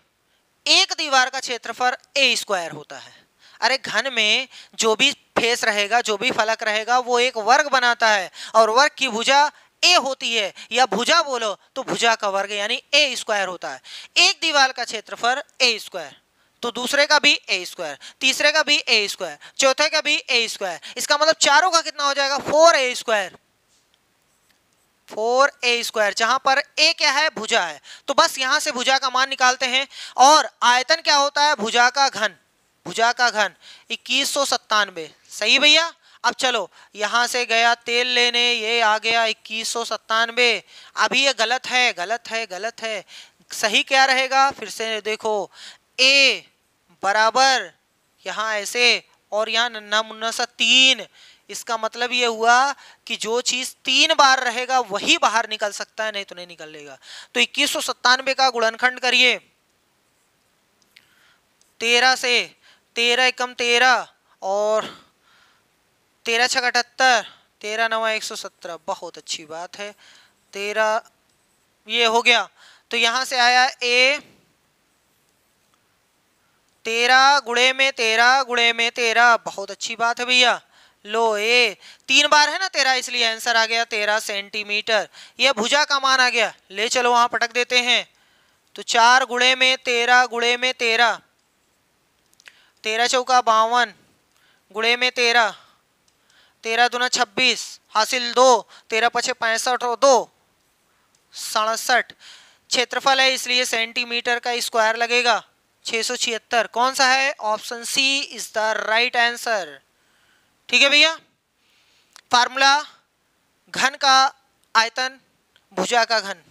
एक दीवार का क्षेत्रफल a² होता है, अरे घन में जो भी फेस रहेगा, जो भी फलक रहेगा वो एक वर्ग बनाता है, और वर्ग की भुजा a होती है, या भुजा बोलो तो भुजा का वर्ग यानी a² होता है। एक दीवार का क्षेत्रफल a², तो दूसरे का भी a², तीसरे का भी a², चौथे का भी a², इसका मतलब चारों का कितना हो जाएगा 4a², 4a², जहां पर a क्या है, भुजा है, तो बस यहां से भुजा का मान निकालते हैं। और आयतन क्या होता है, भुजा का घन, भुजा का घन 2197, सही भैया। अब चलो यहां से गया तेल लेने, ये आ गया 2197, अभी ये गलत है, गलत है, गलत है, सही क्या रहेगा, फिर से देखो, a बराबर यहाँ ऐसे और यहाँ नन्ना मुन्ना सा 3, इसका मतलब ये हुआ कि जो चीज 3 बार रहेगा वही बाहर निकल सकता है, नहीं तो नहीं निकलेगा। तो 2197 का गुणनखंड करिए 13 से, 13 एकम 13 और 13 छक 78, 13 नवा 117, बहुत अच्छी बात है, 13 ये हो गया। तो यहां से आया a 13 गुणे में 13 गुणे में 13, बहुत अच्छी बात है भैया। लो ए 3 बार है ना 13, इसलिए आंसर आ गया 13 सेंटीमीटर, ये भुजा का मान आ गया, ले चलो वहां पटक देते हैं। तो 4 गुणे में 13 गुणे में 13, 13 चौका 52 गुणे में 13, 13 दूना 26 हासिल 2, 13 पछे 65 और 2 67, क्षेत्रफल है इसलिए सेंटीमीटर का स्क्वायर लगेगा 676, कौन सा है, option c is the right answer, ठीक है भैया। फार्मूला, घन का आयतन, भुजा का घन,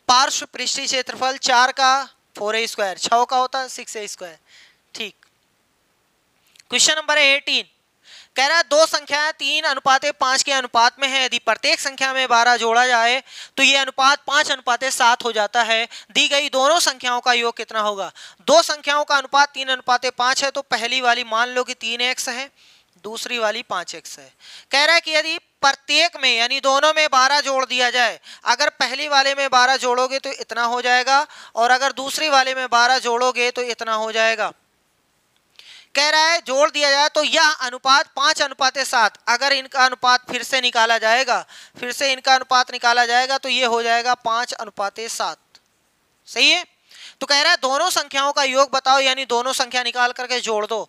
पार्श्व पृष्ठीय क्षेत्रफल 4 का 4a², 6 का होता है 6a², ठीक। क्वेश्चन नंबर 18 कह रहा है दो संख्याएं 3:5 के अनुपात में है, यदि प्रत्येक संख्या में 12 जोड़ा जाए तो ये अनुपात 5:7 हो जाता है, दी गई दोनों संख्याओं का योग कितना होगा। दो संख्याओं का अनुपात 3:5 है, तो पहली वाली मान लो कि 3x है, दूसरी वाली 5x है। कह रहा है कि यदि प्रत्येक में यानी दोनों में 12 जोड़ दिया जाए, अगर पहली वाले में 12 जोड़ोगे तो इतना हो जाएगा, और अगर दूसरी वाले में 12 जोड़ोगे तो इतना हो जाएगा। कह रहा है जोड़ दिया जाए तो यह अनुपात 5:7, अगर इनका अनुपात फिर से निकाला जाएगा, फिर से इनका अनुपात निकाला जाएगा तो ये हो जाएगा 5:7, सही है। तो कह रहा है दोनों संख्याओं का योग बताओ, यानी दोनों संख्या निकाल करके जोड़ दो।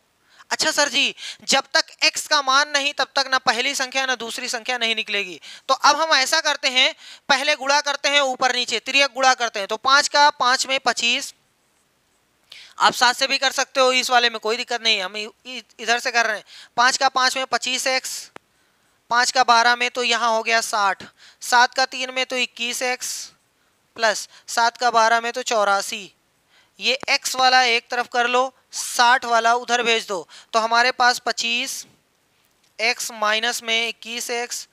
अच्छा सर जी, जब तक x का मान नहीं तब तक ना पहली संख्या ना दूसरी संख्या नहीं निकलेगी। तो अब हम ऐसा करते हैं, पहले गुणा करते हैं ऊपर नीचे, तिर्यक गुणा करते हैं। तो 5 का 5 में 25, आप 7 से भी कर सकते हो, इस वाले में कोई दिक्कत नहीं है, हम इधर से कर रहे हैं। 5 का 5 में 25x, 5 का 12 में तो यहाँ हो गया 60, 7 का 3 में तो 21x प्लस 7 का 12 में तो 84। ये x वाला एक तरफ कर लो, 60 वाला उधर भेज दो, तो हमारे पास 25x माइनस में 21x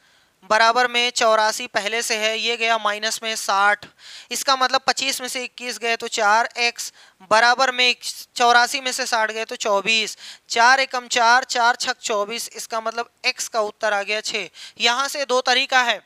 बराबर में 84 पहले से है, ये गया माइनस में 60। इसका मतलब 25 में से 21 गए तो 4x बराबर में 84 में से 60 गए तो 24। 4 एकम 4, 4 छक 24, इसका मतलब x का उत्तर आ गया 6। यहाँ से दो तरीका है,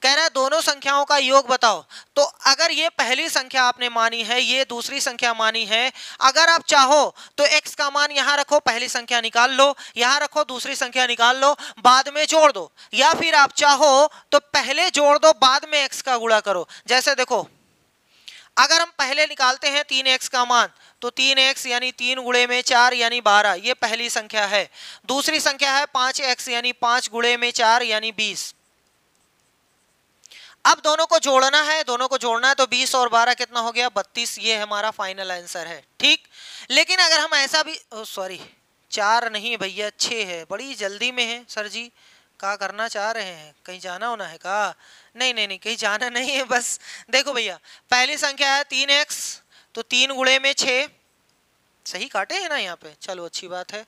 कह रहा है दोनों संख्याओं का योग बताओ। तो अगर ये पहली संख्या आपने मानी है, ये दूसरी संख्या मानी है, अगर आप चाहो तो x का मान यहां रखो, पहली संख्या निकाल लो, यहां रखो दूसरी संख्या निकाल लो, बाद में जोड़ दो, या फिर आप चाहो तो पहले जोड़ दो बाद में x का गुणा करो। जैसे देखो, अगर हम पहले निकालते हैं 3x का मान, तो 3x यानी 3 गुणे में 4 यानी 12, ये पहली संख्या है। दूसरी संख्या है 5x यानी 5 गुणे में 4 यानी 20। अब दोनों को जोड़ना है, दोनों को जोड़ना है, तो 20 और 12 कितना हो गया 32, ये हमारा फाइनल आंसर है। ठीक, लेकिन अगर हम ऐसा भी, सॉरी 4 नहीं भैया 6 है, बड़ी जल्दी में है सर जी, क्या करना चाह रहे हैं, कहीं जाना होना है का? नहीं नहीं नहीं, कहीं जाना नहीं है, बस देखो भैया, पहली संख्या है 3x, तो 3 गुणे में 6, सही काटे है ना यहाँ पे, चलो अच्छी बात है।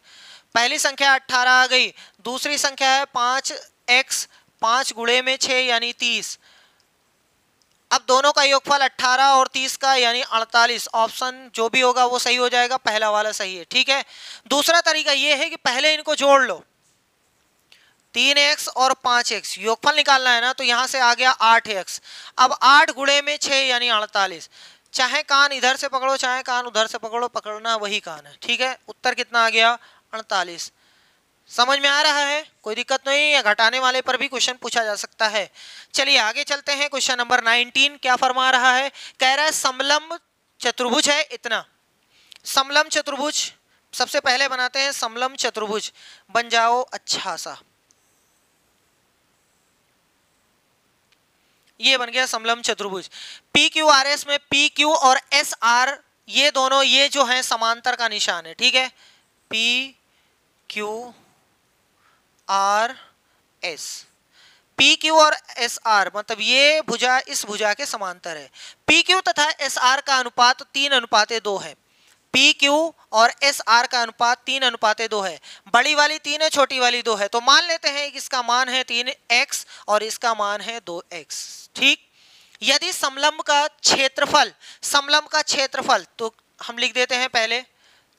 पहली संख्या 18 आ गई, दूसरी संख्या है 5x, 5 गुणे में 6 यानी 30। अब दोनों का योगफल 18 और 30 का यानी 48, ऑप्शन जो भी होगा वो सही हो जाएगा, पहला वाला सही है। ठीक है, दूसरा तरीका ये है कि पहले इनको जोड़ लो, 3x और 5x, योगफल निकालना है ना, तो यहां से आ गया 8x। अब 8 गुणे में 6 यानी 48, चाहे कान इधर से पकड़ो चाहे कान उधर से पकड़ो, पकड़ना वही कान है। ठीक है, उत्तर कितना आ गया 48। समझ में आ रहा है, कोई दिक्कत नहीं है, घटाने वाले पर भी क्वेश्चन पूछा जा सकता है। चलिए आगे चलते हैं, क्वेश्चन नंबर 19 क्या फरमा रहा है, कह रहा है समलंब चतुर्भुज है इतना। समलंब चतुर्भुज सबसे पहले बनाते हैं, समलंब चतुर्भुज बन जाओ अच्छा सा, ये बन गया समलंब चतुर्भुज। पी क्यू आर एस में पी क्यू और एस आर ये दोनों, ये जो है समांतर का निशान है। ठीक है, P Q R S, P Q और एस आर मतलब ये भुजा इस भुजा के समांतर है। पी क्यू तथा एस आर का अनुपात 3:2 है। पी क्यू और एस आर का अनुपात 3:2 है। बड़ी वाली 3 है, छोटी वाली 2 है, तो मान लेते हैं कि इसका मान है 3x और इसका मान है 2x। ठीक, यदि समलंब का क्षेत्रफल, समलंब का क्षेत्रफल तो हम लिख देते हैं पहले,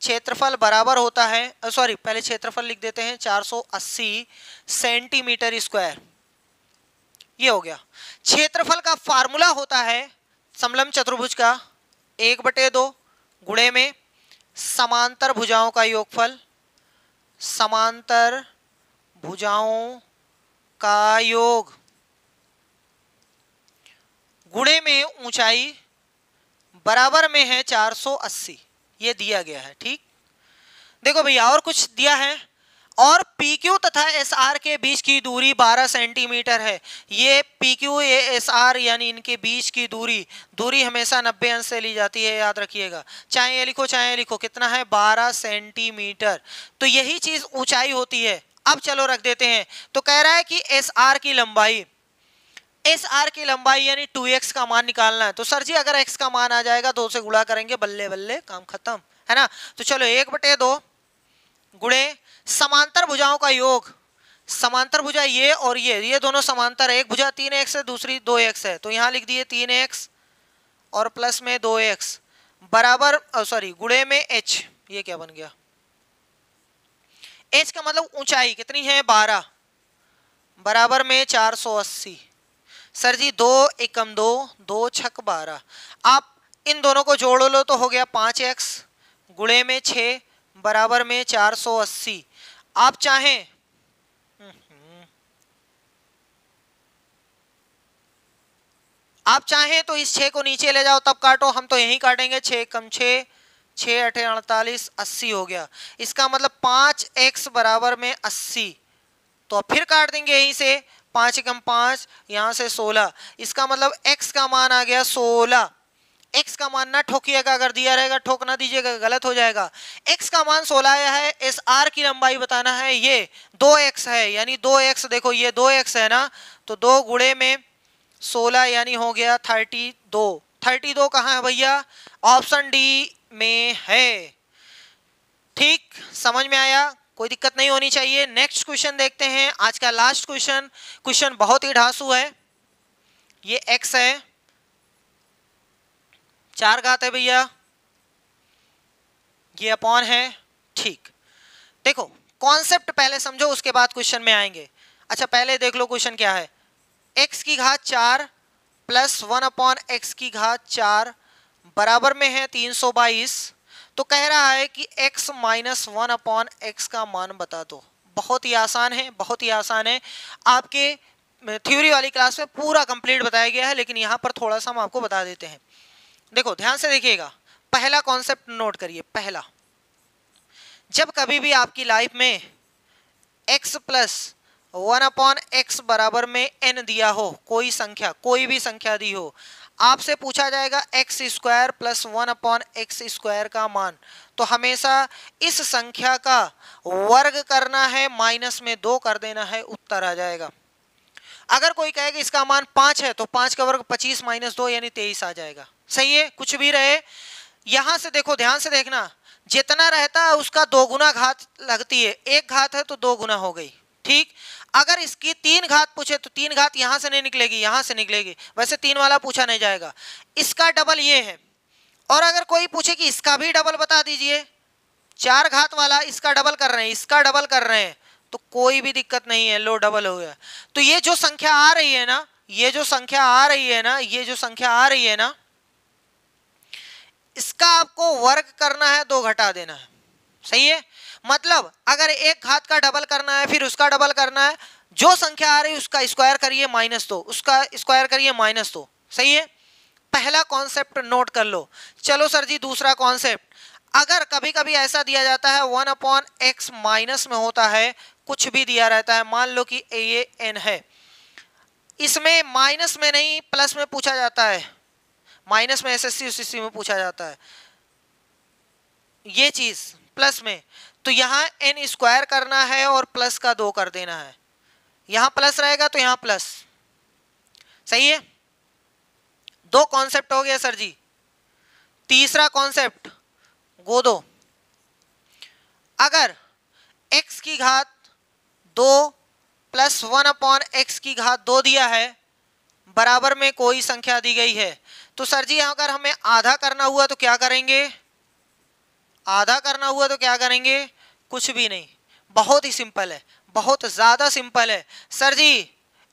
क्षेत्रफल बराबर होता है, सॉरी पहले क्षेत्रफल लिख देते हैं 480 सेंटीमीटर स्क्वायर, ये हो गया। क्षेत्रफल का फार्मूला होता है समलंब चतुर्भुज का 1/2 गुणे में समांतर भुजाओं का योगफल, समांतर भुजाओं का योग गुणे में ऊंचाई बराबर में है 480, ये दिया गया है। ठीक, देखो भैया और कुछ दिया है, और PQ तथा SR के बीच की दूरी 12 सेंटीमीटर है। ये PQ ये SR यानी इनके बीच की दूरी हमेशा 90 अंश से ली जाती है, याद रखिएगा, चाहे ये लिखो चाहे ये लिखो, कितना है 12 सेंटीमीटर, तो यही चीज ऊंचाई होती है। अब चलो रख देते हैं, तो कह रहा है कि SR की लंबाई, SR की लंबाई यानी 2x का मान निकालना है। तो सर जी अगर x का मान आ जाएगा 2 से गुणा करेंगे, बल्ले बल्ले काम खत्म है ना। तो चलो 1/2 गुणे समांतर भुजाओं का योग, समांतर भुजा ये और ये दोनों समांतर है, एक भुजा 3x है दूसरी 2x है, तो यहां लिख दिए 3x और प्लस में 2x बराबर सॉरी गुणे में h, ये क्या बन गया, h का मतलब ऊंचाई कितनी है 12 बराबर में 480। सर जी 2 एकम 2, 2 छक 12, आप इन दोनों को जोड़ लो तो हो गया 5x गुणे में 6 बराबर में 480। आप चाहें आप चाहें तो इस 6 को नीचे ले जाओ तब काटो, हम तो यहीं काटेंगे। 6 कम 6, 6 8 48, 80 हो गया। इसका मतलब 5x बराबर में 80, तो अब फिर काट देंगे यहीं से। 5 कम 5, यहाँ से 16, इसका मतलब x का मान आ गया 16। x का मान ना ठोकिएगा, अगर दिया रहेगा ठोक ना दीजिएगा, गलत हो जाएगा। x का मान 16 आया है, इस r की लंबाई बताना है, ये 2x है, यानी 2x, देखो ये 2x है ना, तो 2 गुणे में 16 यानी हो गया 32। 32 कहाँ है भैया? ऑप्शन डी में है। ठीक, समझ में आया? कोई दिक्कत नहीं होनी चाहिए। नेक्स्ट क्वेश्चन देखते हैं, आज का लास्ट क्वेश्चन। क्वेश्चन बहुत ही ढांसू है। ये x है, 4 घात है भैया, ये अपॉन है। ठीक, देखो कॉन्सेप्ट पहले समझो, उसके बाद क्वेश्चन में आएंगे। अच्छा पहले देख लो क्वेश्चन क्या है। x की घात 4 प्लस 1 अपॉन एक्स की घात 4 बराबर में है 322। तो कह रहा है कि x माइनस 1 अपॉन एक्स का मान बता दो। बहुत ही आसान है, बहुत ही आसान है। आपके थ्योरी वाली क्लास में पूरा कंप्लीट बताया गया है, लेकिन यहाँ पर थोड़ा सा हम आपको बता देते हैं। देखो ध्यान से देखिएगा, पहला कॉन्सेप्ट नोट करिए। पहला, जब कभी भी आपकी लाइफ में x प्लस 1 अपॉन एक्स बराबर में n दिया हो, कोई संख्या, कोई भी संख्या दी हो, आपसे पूछा जाएगा x square plus 1 upon x square का मान, तो हमेशा इस संख्या का वर्ग करना है, माइनस में 2 कर देना है, उत्तर आ जाएगा। अगर कोई कहे कि इसका मान 5 है, तो 5 का वर्ग 25 माइनस 2 यानी 23 आ जाएगा। सही है, कुछ भी रहे। यहां से देखो, ध्यान से देखना, जितना रहता है उसका 2 गुना घात लगती है। 1 घात है तो 2 गुना हो गई। ठीक, अगर इसकी 3 घात पूछे तो 3 घात यहां से नहीं निकलेगी, यहां से निकलेगी। वैसे 3 वाला पूछा नहीं जाएगा, इसका डबल ये है। और अगर कोई पूछे कि इसका भी डबल बता दीजिए, 4 घात वाला इसका डबल कर रहे हैं, इसका डबल कर रहे हैं, तो कोई भी दिक्कत नहीं है, लो डबल हो गया। तो ये जो संख्या आ रही है ना, ये जो संख्या आ रही है ना, ये जो संख्या आ रही है ना, इसका आपको वर्ग करना है, 2 घटा देना है। सही है, मतलब अगर 1 घात का डबल करना है, फिर उसका डबल करना है, जो संख्या आ रही है उसका स्क्वायर करिए -2, उसका स्क्वायर करिए -2। सही है, पहला कॉन्सेप्ट नोट कर लो। चलो सर जी दूसरा कॉन्सेप्ट, अगर कभी कभी ऐसा दिया जाता है 1 अपॉन एक्स माइनस में होता है, कुछ भी दिया रहता है, मान लो कि ये n है, इसमें माइनस में नहीं प्लस में पूछा जाता है, माइनस में एसएससी यूसीसी में पूछा जाता है ये चीज प्लस में, तो यहाँ n स्क्वायर करना है और प्लस का 2 कर देना है। यहाँ प्लस रहेगा तो यहाँ प्लस। सही है, 2 कॉन्सेप्ट हो गया सर जी। तीसरा कॉन्सेप्ट गोदो, अगर x की घात 2 प्लस 1 अपॉन एक्स की घात 2 दिया है, बराबर में कोई संख्या दी गई है, तो सर जी अगर हमें आधा करना हुआ तो क्या करेंगे? आधा करना हुआ तो क्या करेंगे? कुछ भी नहीं, बहुत ही सिंपल है, बहुत ज्यादा सिंपल है। सर जी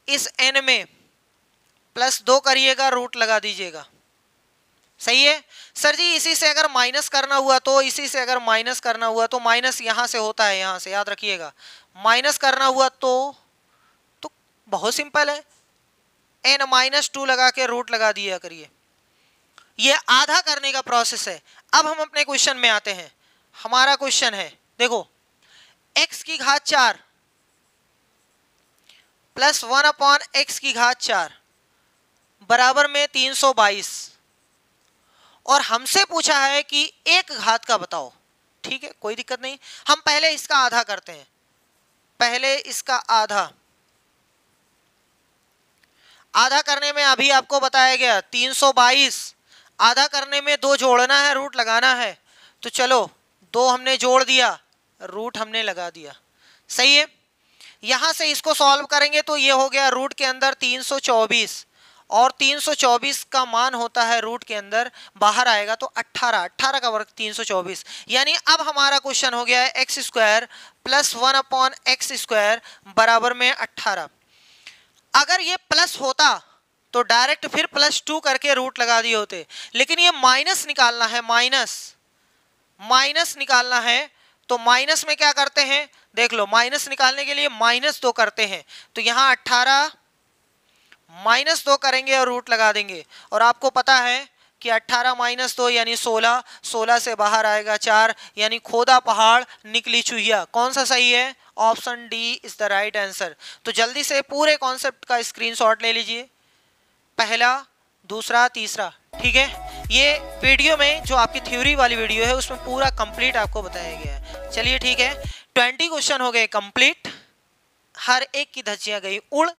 इस n में +2 करिएगा, रूट लगा दीजिएगा। सही है सर जी, इसी से अगर माइनस करना हुआ तो, इसी से अगर माइनस करना हुआ तो माइनस यहां से होता है, यहां से याद रखिएगा, माइनस करना हुआ तो बहुत सिंपल है, n-2 लगा के रूट लगा दिया करिए। ये आधा करने का प्रोसेस है। अब हम अपने क्वेश्चन में आते हैं। हमारा क्वेश्चन है, देखो x की घात 4 प्लस 1 अपॉन एक्स की घात 4 बराबर में 322, और हमसे पूछा है कि 1 घात का बताओ। ठीक है, कोई दिक्कत नहीं, हम पहले इसका आधा करते हैं, पहले इसका आधा। आधा करने में अभी आपको बताया गया 322, आधा करने में 2 जोड़ना है, रूट लगाना है, तो चलो 2 हमने जोड़ दिया, रूट हमने लगा दिया। सही है, यहां से इसको सॉल्व करेंगे तो ये हो गया रूट के अंदर 324, और 324 का मान होता है रूट के अंदर, बाहर आएगा तो 18, 18 का वर्ग 324, यानी अब हमारा क्वेश्चन हो गया है x square plus 1 upon x square बराबर में 18। अगर ये प्लस होता तो डायरेक्ट फिर +2 करके रूट लगा दिए होते, लेकिन ये माइनस निकालना है, माइनस निकालना है, तो माइनस में क्या करते हैं, देख लो, माइनस निकालने के लिए -2 करते हैं, तो यहाँ 18 -2 करेंगे और रूट लगा देंगे। और आपको पता है कि 18 - 2 यानी 16, 16 से बाहर आएगा 4 यानी खोदा पहाड़ निकली चूहिया। कौन सा सही है? Option D is the right answer. तो जल्दी से पूरे कॉन्सेप्ट का स्क्रीनशॉट ले लीजिए, पहला, दूसरा, तीसरा। ठीक है, ये वीडियो में जो आपकी थ्योरी वाली वीडियो है उसमें पूरा कंप्लीट आपको बताया गया है। चलिए ठीक है, 20 क्वेश्चन हो गए कंप्लीट, हर एक की धज्जियां गई उड़।